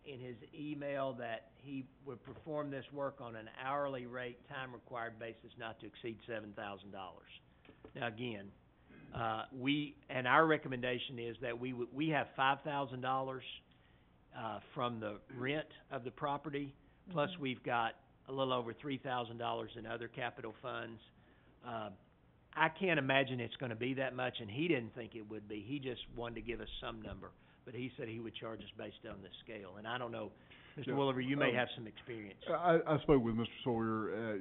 in his email that he would perform this work on an hourly rate, time required basis not to exceed $7,000. Now, again, and our recommendation is that we have $5,000 from the rent of the property, plus Mhm. we've got a little over $3,000 in other capital funds. I can't imagine it's gonna be that much, and he didn't think it would be. He just wanted to give us some number, but he said he would charge us based on this scale. And I don't know, Mr. Yeah, Williver, you may have some experience. I spoke with Mr. Sawyer.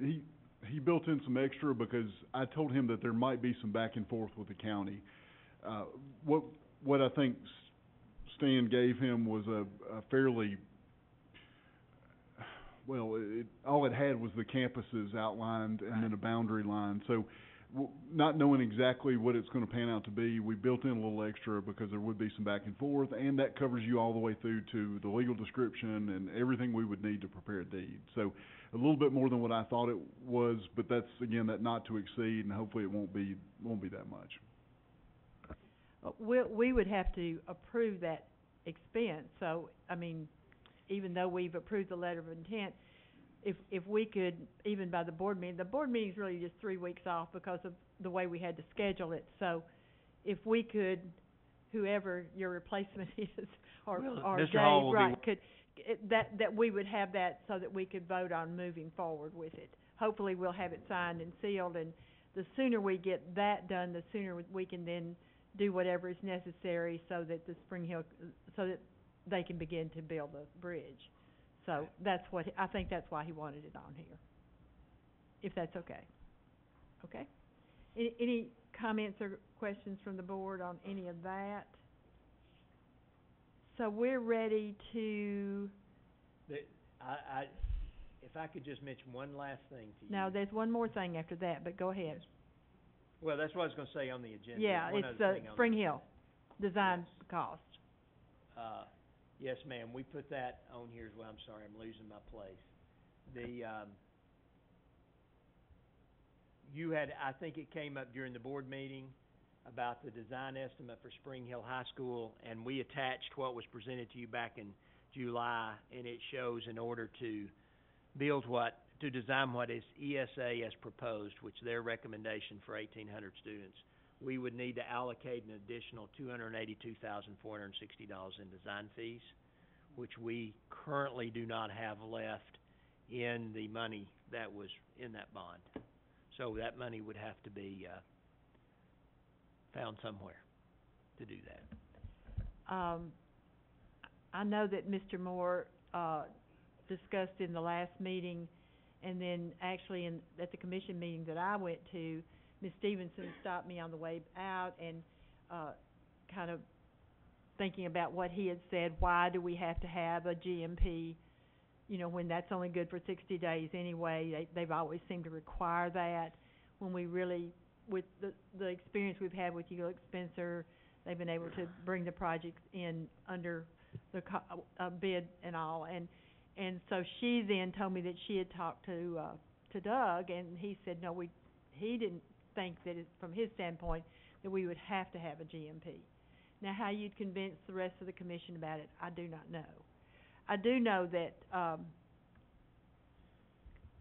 He built in some extra because I told him that there might be some back and forth with the county. What I think Stan gave him was a fairly, all it had was the campuses outlined and then a boundary line. So, not knowing exactly what it's gonna pan out to be, we built in a little extra because there would be some back and forth, and that covers you all the way through to the legal description and everything we would need to prepare a deed. So, a little bit more than what I thought it was, but that's, again, that not to exceed, and hopefully it won't be that much. We would have to approve that expense, so, I mean, even though we've approved the letter of intent, if we could, even by the board meeting's really just 3 weeks off because of the way we had to schedule it, so if we could, whoever your replacement is, or Mr. Dave, Hall will be right, that we would have that so that we could vote on moving forward with it. Hopefully, we'll have it signed and sealed, and the sooner we get that done, the sooner we can then do whatever is necessary so that so that they can begin to build the bridge. So I think that's why he wanted it on here, if that's okay. Okay? Any comments or questions from the board on any of that? So we're ready to, If I could just mention one last thing to you. now there's one more thing after that, but go ahead. Well, that's what I was gonna say on the agenda. Yeah, One it's other thing on Spring the- Hill design cost. Yes, ma'am, we put that on here as well. I'm sorry, I'm losing my place. I think it came up during the board meeting about the design estimate for Spring Hill High School, and we attached what was presented to you back in July, and it shows in order to design what is ESA as proposed, which their recommendation for 1,800 students, we would need to allocate an additional $282,460 in design fees. which we currently do not have left in the money that was in that bond. So that money would have to be, found somewhere to do that. I know that Mr. Moore, discussed in the last meeting, and then actually at the commission meeting that I went to, Ms. Stevenson stopped me on the way out and, kind of thinking about what he had said, why do we have to have a GMP, you know, when that's only good for 60 days anyway. They've always seemed to require that, when we really, with the experience we've had with Ulix Spencer, they've been able to bring the projects in under the bid and all, and so she then told me that she had talked to Doug, and he said no, he didn't think that from his standpoint that we would have to have a GMP. Now, how you'd convince the rest of the commission about it, I do not know. I do know that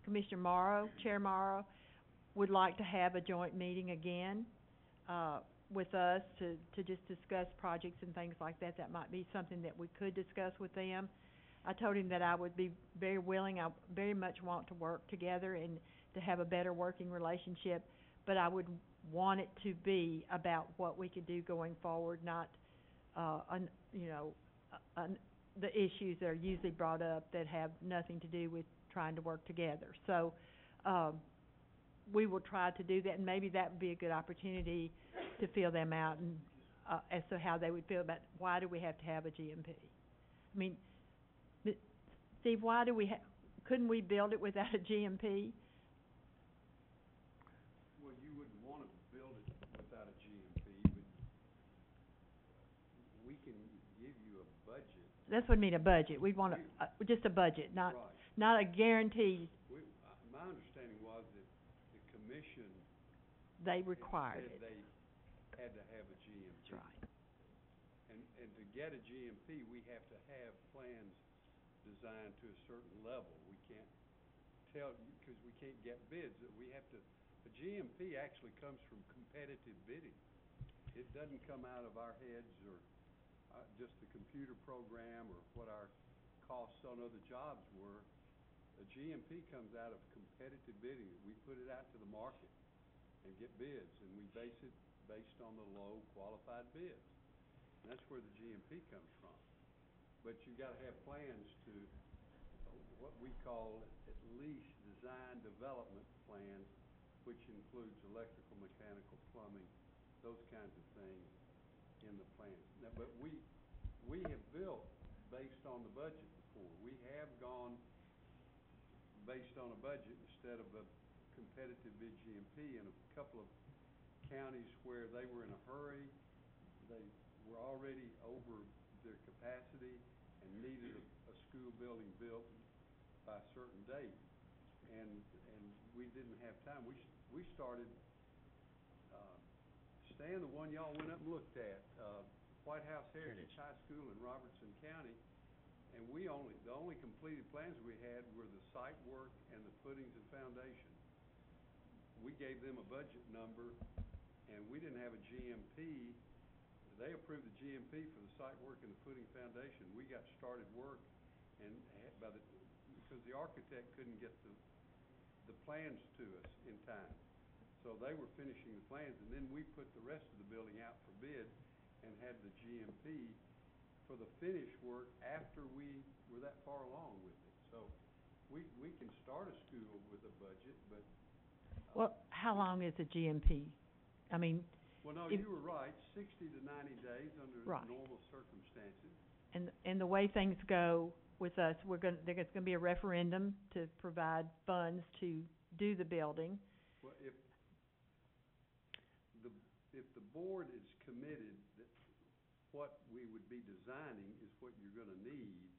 Commissioner Morrow, Chair Morrow, would like to have a joint meeting again with us to just discuss projects and things like that. That might be something that we could discuss with them. I told him that I would be very willing. I very much want to work together and to have a better working relationship, but I would want it to be about what we could do going forward, not, the issues that are usually brought up that have nothing to do with trying to work together. So, we will try to do that, and maybe that would be a good opportunity to fill them out and, as to how they would feel about why do we have to have a GMP. I mean, Steve, why do we couldn't we build it without a GMP? Well, you wouldn't wanna build it without a GMP, but we can give you a budget. That's what I mean, a budget. We want just a budget, not Right. not a guarantee. My understanding was that the commission They required said it. they had to have a GMP. That's right. And to get a GMP, we have to have plans designed to a certain level. We can't tell, because we can't get bids. We have to, a GMP actually comes from competitive bidding. It doesn't come out of our heads or just the computer program or what our costs on other jobs were. A GMP comes out of competitive bidding. We put it out to the market and get bids, and we base it based on the low qualified bids. And that's where the GMP comes from. But you gotta have plans to, what we call at least design development plans, which includes electrical, mechanical, plumbing, those kinds of things in the plans. Now, but we have built based on the budget before. We have gone based on a budget instead of a competitive bid GMP in a couple of counties where they were in a hurry. They were already over their capacity and needed a school building built by a certain date, and we didn't have time. We started, Stan, the one y'all went up and looked at, White House Heritage High School in Robertson County, and the only completed plans we had were the site work and the footings and foundation. We gave them a budget number, and we didn't have a GMP. They approved the GMP for the site work and the footing foundation. We got started work, and because the architect couldn't get the plans to us in time. So they were finishing the plans, and then we put the rest of the building out for bid and had the GMP for the finish work after we were that far along with it. So we can start a school with a budget, but Well, how long is a GMP? I mean, well, no, you were right, 60 to 90 days under Right. normal circumstances. and the way things go with us, there's gonna be a referendum to provide funds to do the building. Well, if the board is committed that what we would be designing is what you're gonna need,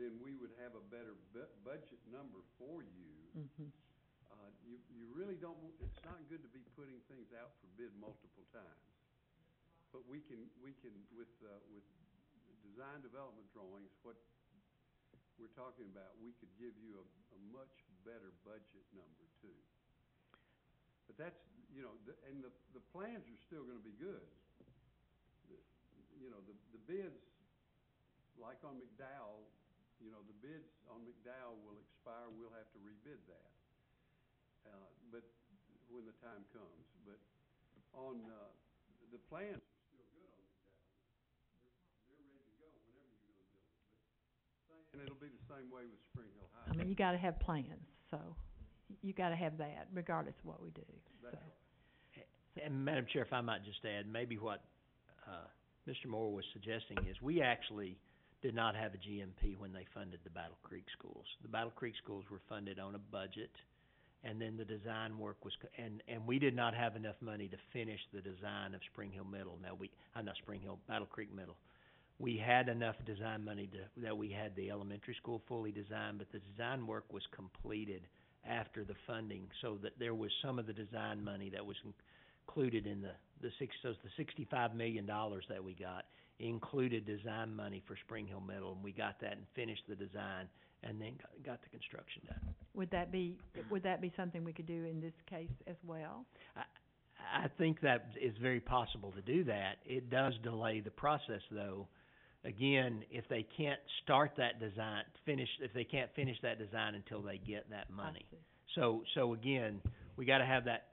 then we would have a better budget number for you. Mhm. You really don't, it's not good to be putting things out for bid multiple times. But we can, with design development drawings, what we're talking about, we could give you a much better budget number too. But that's, and the plans are still gonna be good. The bids, like on McDowell, you know, the bids on McDowell will expire, we'll have to rebid that. But when the time comes, but on, the plans are still good on McDowell. They're ready to go whenever you're gonna build it, but and it'll be the same way with Spring Hill High. I mean, you gotta have plans, so you gotta have that regardless of what we do, so. That's right. And Madam Chair, if I might just add, maybe what Mr. Moore was suggesting is we actually did not have a GMP when they funded the Battle Creek schools. The Battle Creek schools were funded on a budget, and then the design work was, and we did not have enough money to finish the design of Spring Hill Middle. Now not Spring Hill, Battle Creek Middle. We had enough design money that we had the elementary school fully designed, but the design work was completed after the funding, so that there was some of the design money that was included in the $65 million that we got included design money for Spring Hill Middle, and we got that and finished the design, and then got the construction done. Would that be something we could do in this case as well? I think that is very possible to do that. It does delay the process, though. Again, if they can't start that design, if they can't finish that design until they get that money. So again, we got to have that.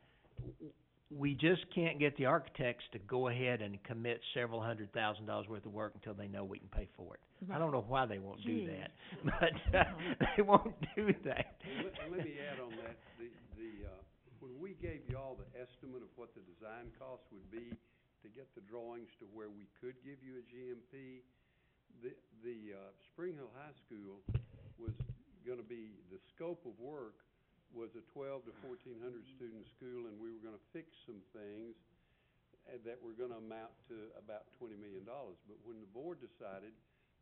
We just can't get the architects to go ahead and commit several $100,000 worth of work until they know we can pay for it. Right. I don't know why they won't do that, but they won't do that. Let me add on that. When we gave you all the estimate of what the design cost would be to get the drawings to where we could give you a GMP, the Spring Hill High School was going to be, the scope of work was a 1,200 to 1,400 student school, and we were going to fix some things that were going to amount to about $20 million. But when the board decided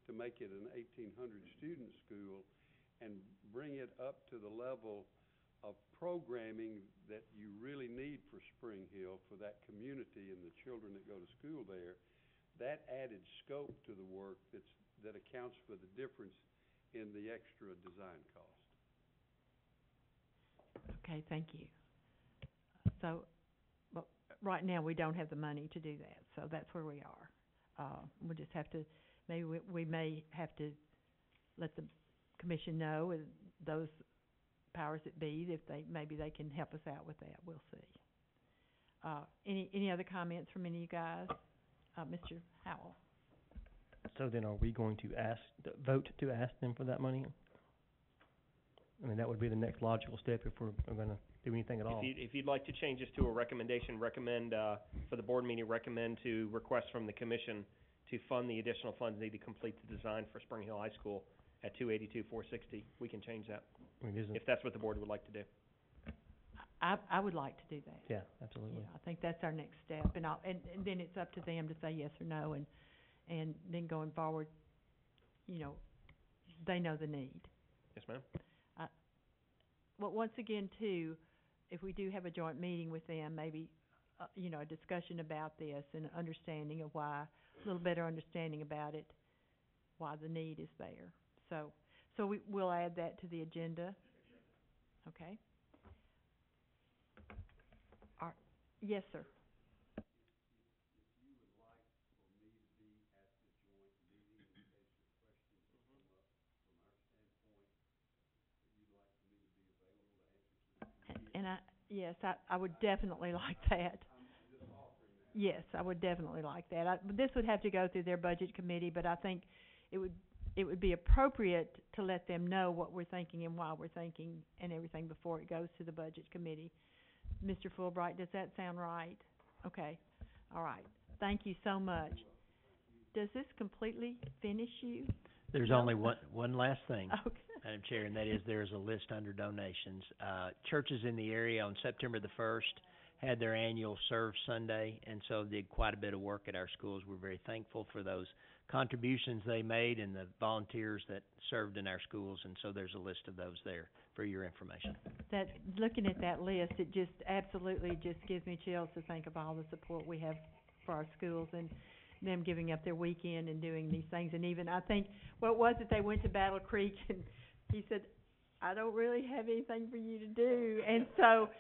to make it an 1,800 student school and bring it up to the level of programming that you really need for Spring Hill, for that community and the children that go to school there, that added scope to the work that accounts for the difference in the extra design cost. Okay, thank you. So, well, right now, we don't have the money to do that, so that's where we are. We'll just have to, maybe we may have to let the commission know, and those powers that be, if maybe they can help us out with that. We'll see. Any other comments from any of you guys? Mr. Howell? So then are we going to vote to ask them for that money? I mean, that would be the next logical step if we're going to do anything at all. If you'd like to change this to a recommendation, for the board meeting, recommend to request from the commission to fund the additional funds needed to complete the design for Spring Hill High School at $282,460. We can change that, I mean, if that's what the board would like to do. I would like to do that. Yeah, absolutely. Yeah, I think that's our next step, and then it's up to them to say yes or no, and then going forward, you know, they know the need. Yes, ma'am. Well, once again, too, if we do have a joint meeting with them, maybe, you know, a discussion about this and understanding of why, a little better understanding about it, why the need is there. So we'll add that to the agenda. Okay. Yes, sir. And I would definitely like that. Yes, I would definitely like that. This would have to go through their budget committee, but I think it would be appropriate to let them know what we're thinking and why we're thinking and everything before it goes to the budget committee. Mr. Fulbright, does that sound right? Okay. All right. Thank you so much. Does this completely finish you? There's only one last thing, okay, Madam Chair, and that is there's a list under donations. Churches in the area on September the 1st had their annual Serve Sunday, and so did quite a bit of work at our schools. We're very thankful for those contributions they made and the volunteers that served in our schools, and so there's a list of those there for your information. Looking at that list, it just absolutely just gives me chills to think of all the support we have for our schools and them giving up their weekend and doing these things. And even, I think, what was it, they went to Battle Creek and he said, I don't really have anything for you to do. And so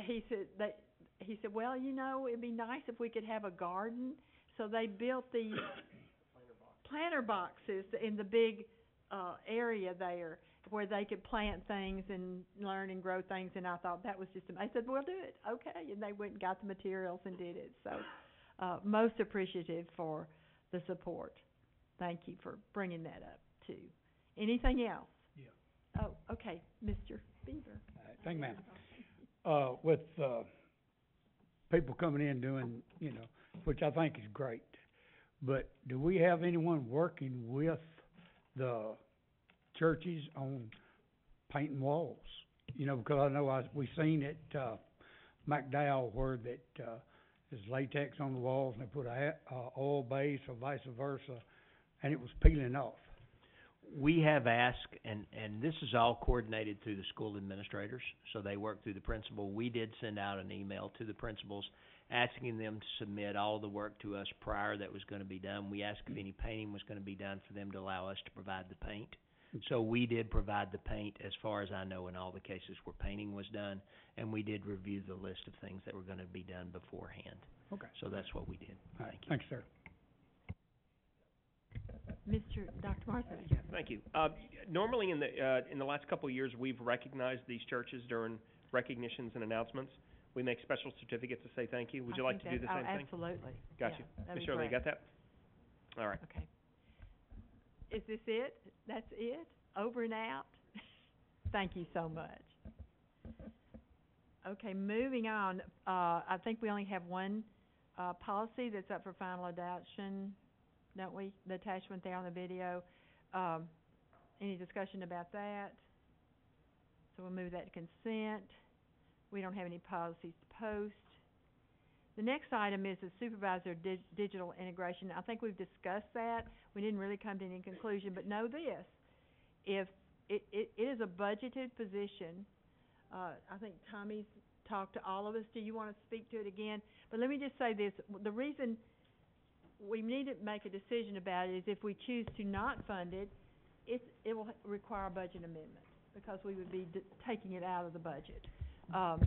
he said, well, you know, it'd be nice if we could have a garden. So they built these planter boxes in the big, area there where they could plant things and learn and grow things, and I thought that was just I said, we'll do it, okay, and they went and got the materials and did it, so, most appreciative for the support. Thank you for bringing that up, too. Anything else? Yeah. Oh, okay, Mr. Beaver. Thank you, ma'am. With people coming in doing, which I think is great, but do we have anyone working with the churches on painting walls? Because I know we seen at McDowell where that there's latex on the walls and they put a oil base or vice versa, and it was peeling off. We have asked, and this is all coordinated through the school administrators, so they work through the principal. We did send out an email to the principals asking them to submit all the work to us prior that was going to be done. We asked if any painting was going to be done for them to allow us to provide the paint. So we did provide the paint, as far as I know, in all the cases where painting was done, and we did review the list of things that were going to be done beforehand. Okay. So that's what we did. Thank you. Thanks, sir. Dr. Martha? Yeah, thank you. Normally in the last couple of years, we've recognized these churches during recognitions and announcements. We make special certificates to say thank you. Would you like to do the same thing? Absolutely. Got you. Ms. Shirley, you got that? All right. Okay. Is this it? That's it? Over and out? Thank you so much. Okay, moving on. I think we only have one policy that's up for final adoption, don't we? The attachment there on the video. Any discussion about that? So we'll move that to consent. We don't have any policies to post. The next item is the supervisor digital integration. I think we've discussed that. We didn't really come to any conclusion, but know this. If it is a budgeted position, I think Tommy's talked to all of us. Do you want to speak to it again? But let me just say this. The reason we need to make a decision about it is if we choose to not fund it, it will require a budget amendment because we would be taking it out of the budget. I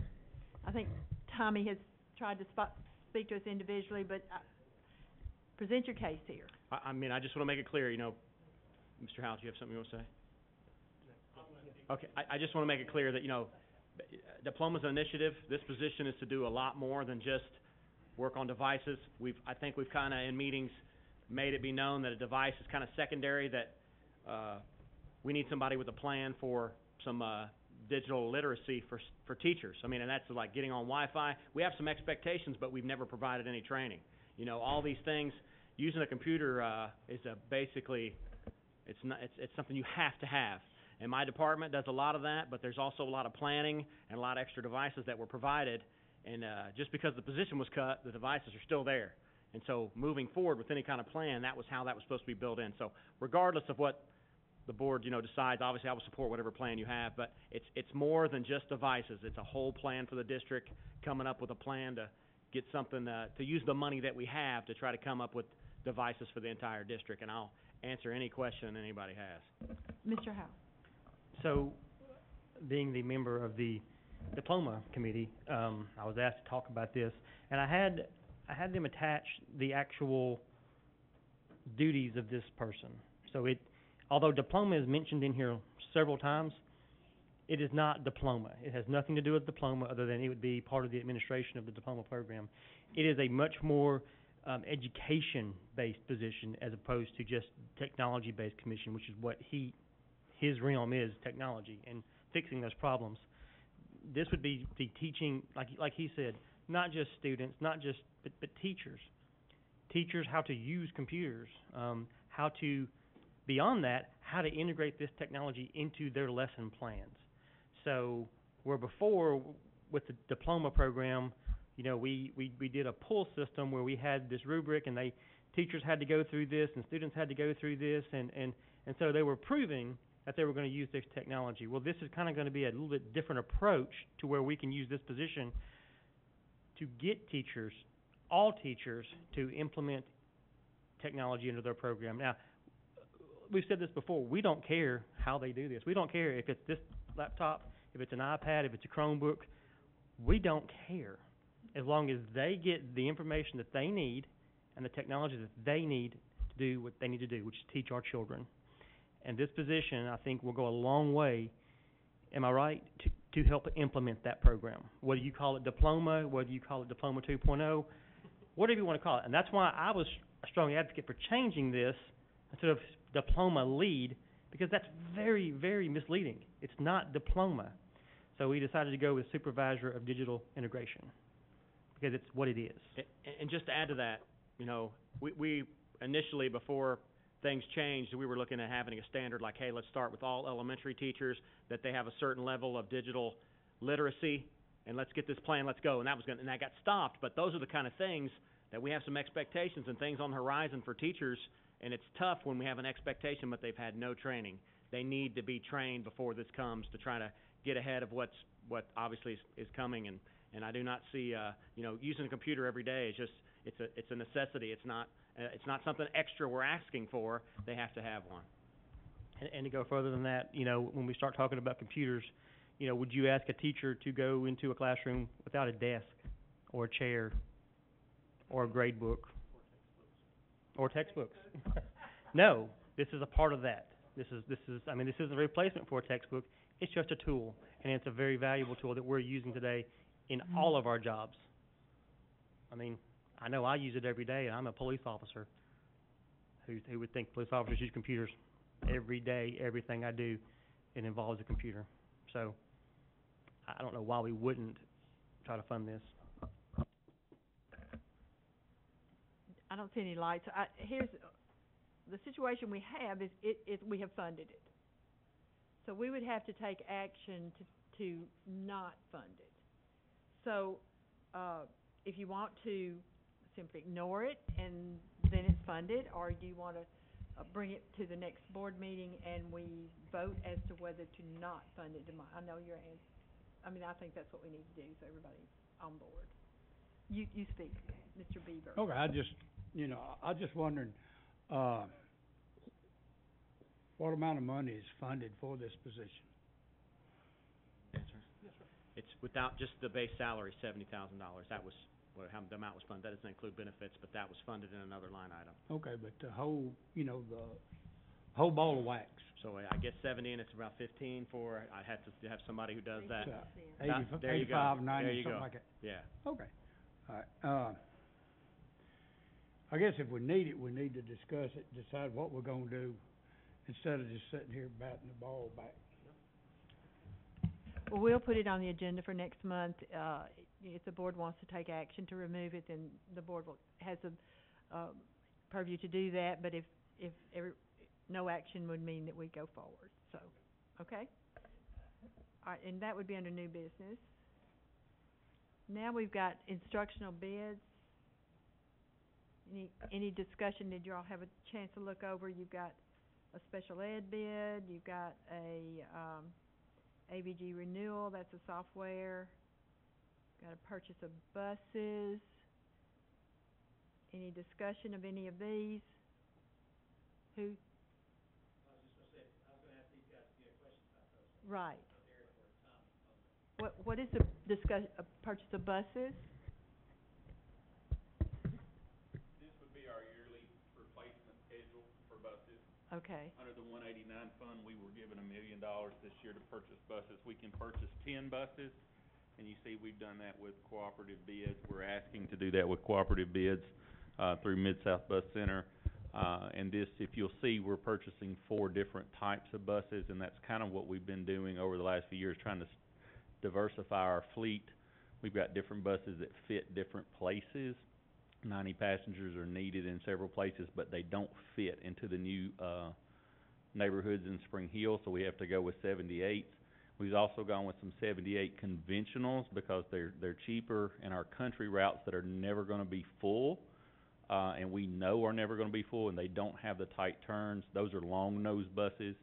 think Tommy has tried to speak to us individually, but present your case here. I mean, I just want to make it clear, Mr. Howell, do you have something you want to say? Okay, I just want to make it clear that, Diploma's an initiative. This position is to do a lot more than just work on devices. I think we've kind of, in meetings, made it be known that a device is kind of secondary, that we need somebody with a plan for some digital literacy for teachers. I mean, and that's like getting on Wi-Fi. We have some expectations, but we've never provided any training. All these things, using a computer is basically, it's something you have to have. And my department does a lot of that, but there's also a lot of planning and a lot of extra devices that were provided. And just because the position was cut, the devices are still there. And so moving forward with any kind of plan, that was how that was supposed to be built in. So regardless of what the board, decides, obviously I will support whatever plan you have, but it's more than just devices. It's a whole plan for the district, coming up with a plan to get something, to use the money that we have to try to come up with devices for the entire district. And I'll answer any question anybody has. Mr. Howell. So, being the member of the diploma committee, I was asked to talk about this, and I had them attach the actual duties of this person. So although diploma is mentioned in here several times, it is not diploma. It has nothing to do with diploma other than it would be part of the administration of the diploma program. It is a much more education-based position as opposed to just technology-based commission, which is what his realm is, technology and fixing those problems. This would be teaching, like he said, not just students, but teachers. Teachers how to use computers, how to, beyond that, how to integrate this technology into their lesson plans. So where before with the diploma program, we did a pull system where we had this rubric and teachers had to go through this and students had to go through this and so they were proving that they were going to use this technology. Well, this is kind of going to be a little bit different approach to where we can use this position to get teachers, all teachers, to implement technology into their program. Now, we've said this before, we don't care how they do this. We don't care if it's this laptop, if it's an iPad, if it's a Chromebook. We don't care as long as they get the information that they need and the technology that they need to do what they need to do, which is teach our children. And this position, I think, will go a long way, am I right, to help implement that program. Whether you call it diploma, whether you call it Diploma 2.0, whatever you want to call it. And that's why I was a strong advocate for changing this instead of diploma lead, because that's very, very misleading. It's not diploma. So we decided to go with supervisor of digital integration, because it's what it is. And just to add to that, you know, we initially, before things changed, we were looking at having a standard like, hey, let's start with all elementary teachers, that they have a certain level of digital literacy, and let's get this plan, let's go. And that got stopped. But those are the kind of things that we have some expectations and things on the horizon for teachers, and it's tough when we have an expectation but they've had no training. They need to be trained before this comes to try to get ahead of what obviously is coming. And I do not see, you know, using a computer every day is just, it's a necessity. It's not something extra we're asking for. They have to have one. And to go further than that, you know, when we start talking about computers, you know, would you ask a teacher to go into a classroom without a desk or a chair or a grade book or textbooks? No, this is a part of that. This is a replacement for a textbook. It's just a tool, and it's a very valuable tool that we're using today in all of our jobs. I mean, I know I use it every day, and I'm a police officer who would think police officers use computers every day. Everything I do, it involves a computer. So I don't know why we wouldn't try to fund this. I don't see any lights. Here's the situation we have is we have funded it. So we would have to take action to not fund it. So if you want to simply ignore it and then it's funded, or do you want to bring it to the next board meeting and we vote as to whether to not fund it? I know your answer. I mean, I think that's what we need to do, so everybody's on board. You speak, Mr. Beaver. Okay, I just wondering, what amount of money is funded for this position? Yes, sir. It's without just the base salary, $70,000. That was how the amount was funded. That doesn't include benefits, but that was funded in another line item. Okay, but the whole, the whole ball of wax. So I guess 70, and it's about 15 for. I had to have somebody who does that. 85, 90, something like that. Yeah. Okay. All right. I guess if we need it, we need to discuss it, decide what we're gonna do, instead of just sitting here batting the ball back. Well, we'll put it on the agenda for next month. If the board wants to take action to remove it, then the board has a purview to do that. But if no action would mean that we go forward. So, okay? All right, and that would be under new business. Now we've got instructional bids. Any discussion? Did you all have a chance to look over? You've got a special ed bid. You've got a AVG renewal. That's a software. Got a purchase of buses. Any discussion of any of these? Who? Right. What is the purchase of buses? This would be our yearly replacement schedule for buses. Okay. Under the 189 fund, we were given $1 million this year to purchase buses. We can purchase 10 buses, and you see we've done that with cooperative bids. We're asking to do that with cooperative bids through Mid-South Bus Center. And this, if you'll see, we're purchasing 4 different types of buses, and that's kind of what we've been doing over the last few years, trying to diversify our fleet. We've got different buses that fit different places. 90 passengers are needed in several places, but they don't fit into the new neighborhoods in Spring Hill, so we have to go with 78s. We've also gone with some 78 conventionals because they're cheaper, and our country routes that are never going to be full, and we know are never going to be full, and they don't have the tight turns. Those are long-nose buses.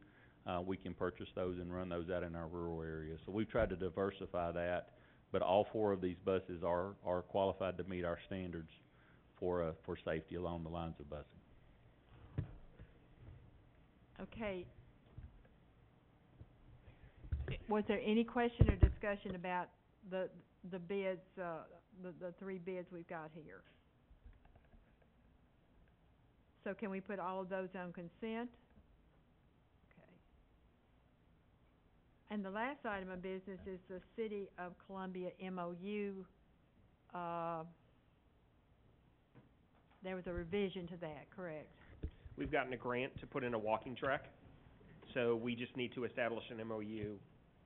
We can purchase those and run those out in our rural areas. So we've tried to diversify that, but all 4 of these buses are qualified to meet our standards for safety along the lines of busing. Okay. Was there any question or discussion about the bids, the 3 bids we've got here? So can we put all of those on consent? Okay. And the last item of business is the City of Columbia MOU. There was a revision to that, correct? We've gotten a grant to put in a walking track, so we just need to establish an MOU.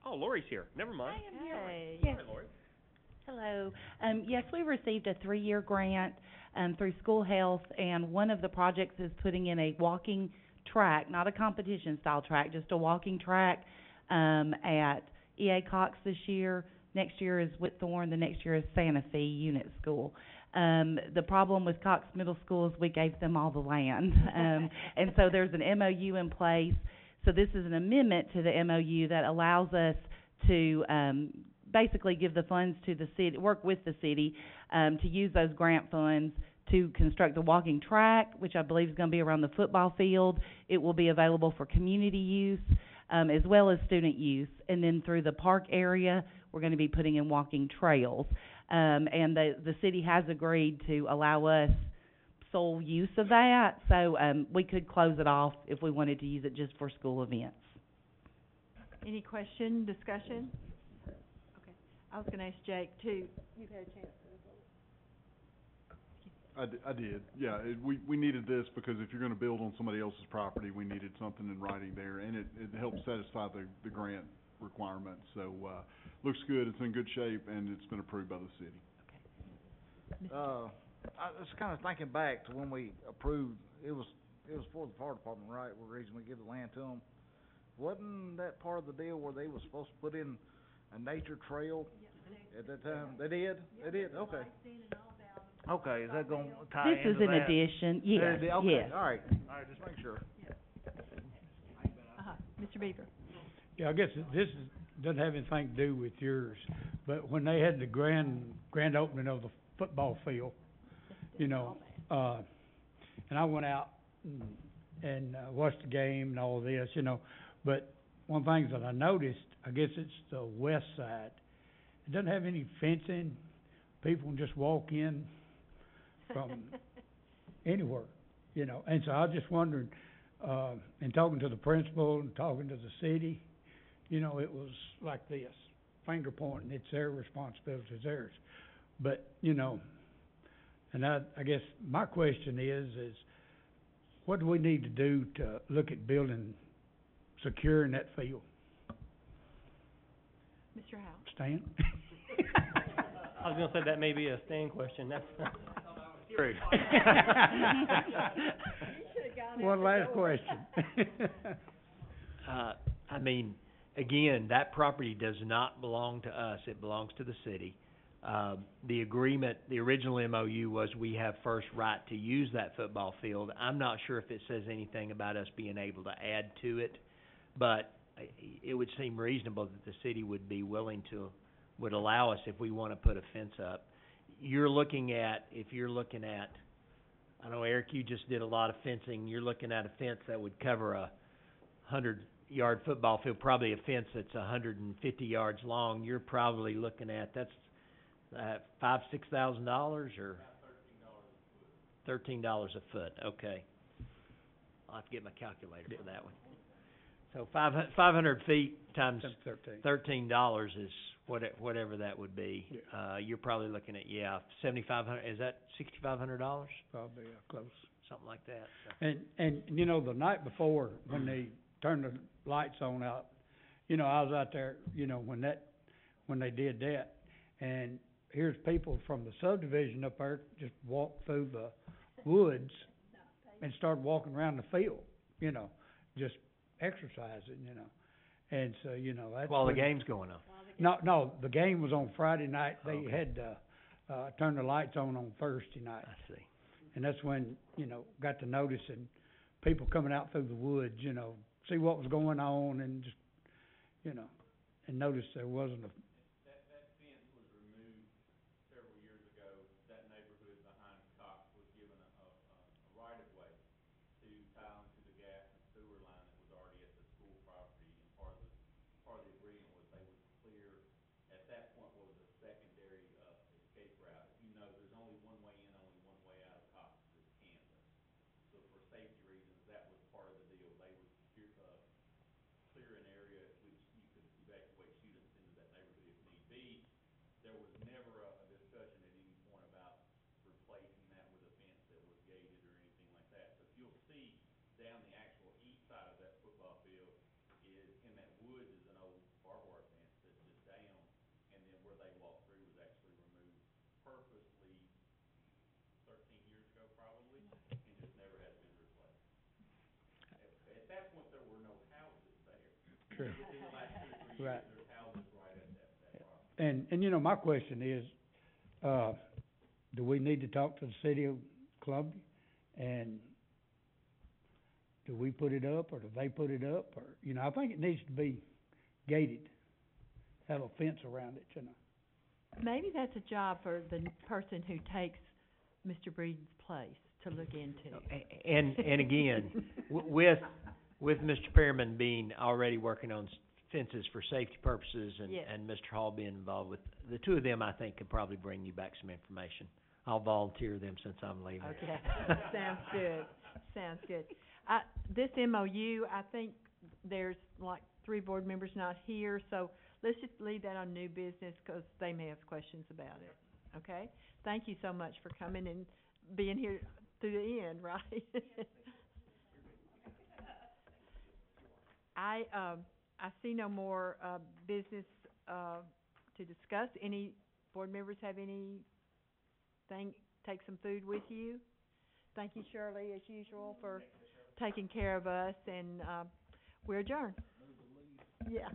Oh, Lori's here. Never mind. I am here. Hey. Yes. Hi, Lori. Hello. Yes, we received a 3-year grant through School Health, and one of the projects is putting in a walking track, not a competition-style track, just a walking track at EA Cox this year. Next year is Whitthorne. The next year is Santa Fe Unit School. The problem with Cox Middle School is we gave them all the land, and so there's an MOU in place. So this is an amendment to the MOU that allows us to basically give the funds to the city, work with the city to use those grant funds to construct a walking track, which I believe is going to be around the football field. It will be available for community use as well as student use. And then through the park area, we're going to be putting in walking trails. And the city has agreed to allow us sole use of that, so we could close it off if we wanted to use it just for school events. Any question, discussion? Okay. I was gonna ask Jake too. You've had a chance to I did, yeah. We needed this because if you're gonna build on somebody else's property, we needed something in writing there, and it helps satisfy the grant requirements. So, looks good, it's in good shape, and it's been approved by the city. I was kinda thinking back to when we approved, it was for the fire department, right, the reason we give the land to them. Wasn't that part of the deal where they were supposed to put in a nature trail at that time? They did? They did, okay. Okay, is that gonna tie into that? This is an addition, yes, Okay, yes. alright, just make sure. Mr. Beaver. Yeah, I guess doesn't have anything to do with yours, but when they had the grand opening of the football field, you know, and I went out and watched the game and all this, you know, but one thing that I noticed, I guess it's the west side, it doesn't have any fencing. People can just walk in from anywhere, you know, and so I was just wondering, in talking to the principal and talking to the city, you know, it was like this, finger pointing, it's their responsibility, it's theirs. But, you know, and I guess my question is what do we need to do to look at building, securing that field? Mr. Howe. Stan? I was gonna say that may be a Stan question, that's True. One last question. I mean, again, that property does not belong to us, it belongs to the city. The agreement, the original MOU was we have first right to use that football field. I'm not sure if it says anything about us being able to add to it, but it would seem reasonable that the city would be willing to, would allow us if we want to put a fence up. If you're looking at, I know, Eric, you just did a lot of fencing, you're looking at a fence that would cover a 100-yard football field, probably a fence that's 150 yards long. You're probably looking at, that's $5,000-$6,000 or $13 a foot. Okay, I'll have to get my calculator for that one. So 500 feet times $13 is whatever that would be. Yeah. You're probably looking at $7,500. Is that $6,500? Probably close. Something like that. So. And you know, the night before when they turned the lights on out, you know, I was out there, you know, when they did that, and here's people from the subdivision up there just walked through the woods and started walking around the field, you know, just exercising, you know. And so, you know, that's while the game's going on. No, the game was on Friday night. They had turned the lights on Thursday night. I see. And that's when, you know, got to noticing people coming out through the woods, you know, see what was going on and just, you know, and noticed there wasn't a That fence was removed several years ago. That neighborhood behind Cox was given a right of way to tie onto the gas and sewer line that was already at the school property. And part of the agreement was they would clear, at that point, what was a secondary escape route. If you know, there's only one way in, only one way out of Cox, is Kansas. So for consider an area which you could evacuate students into that neighborhood if need be. There was never a discussion at any point about replacing that with a fence that was gated or anything like that. So if you'll see down the actual east side of that football field is, in that woods is an old barbed wire fence that's just down, and then where they walked through was actually removed purposely 13 years ago probably, and just never has been replaced. At that point, there were no houses there. True. Within the last 2 or 3 years, Right. there's houses right at that property. And you know, my question is, do we need to talk to the city of Columbia? And do we put it up, or do they put it up, or, you know, I think it needs to be gated, have a fence around it, you know. Maybe that's a job for the person who takes Mr. Breeden's place to look into. And again, with Mr. Pearman being already working on fences for safety purposes Yes. and Mr. Hall being involved with, the two of them, I think, could probably bring you back some information. I'll volunteer them since I'm leaving. Okay, sounds good, sounds good. This MOU, I think there's like 3 board members not here, so let's just leave that on new business, 'cause they may have questions about it, okay? Thank you so much for coming and being here through the end, right? I see no more, business, to discuss. Any board members have anything, take some food with you? Thank you, Shirley, as usual, for taking care of us, and, we're adjourned. Yeah.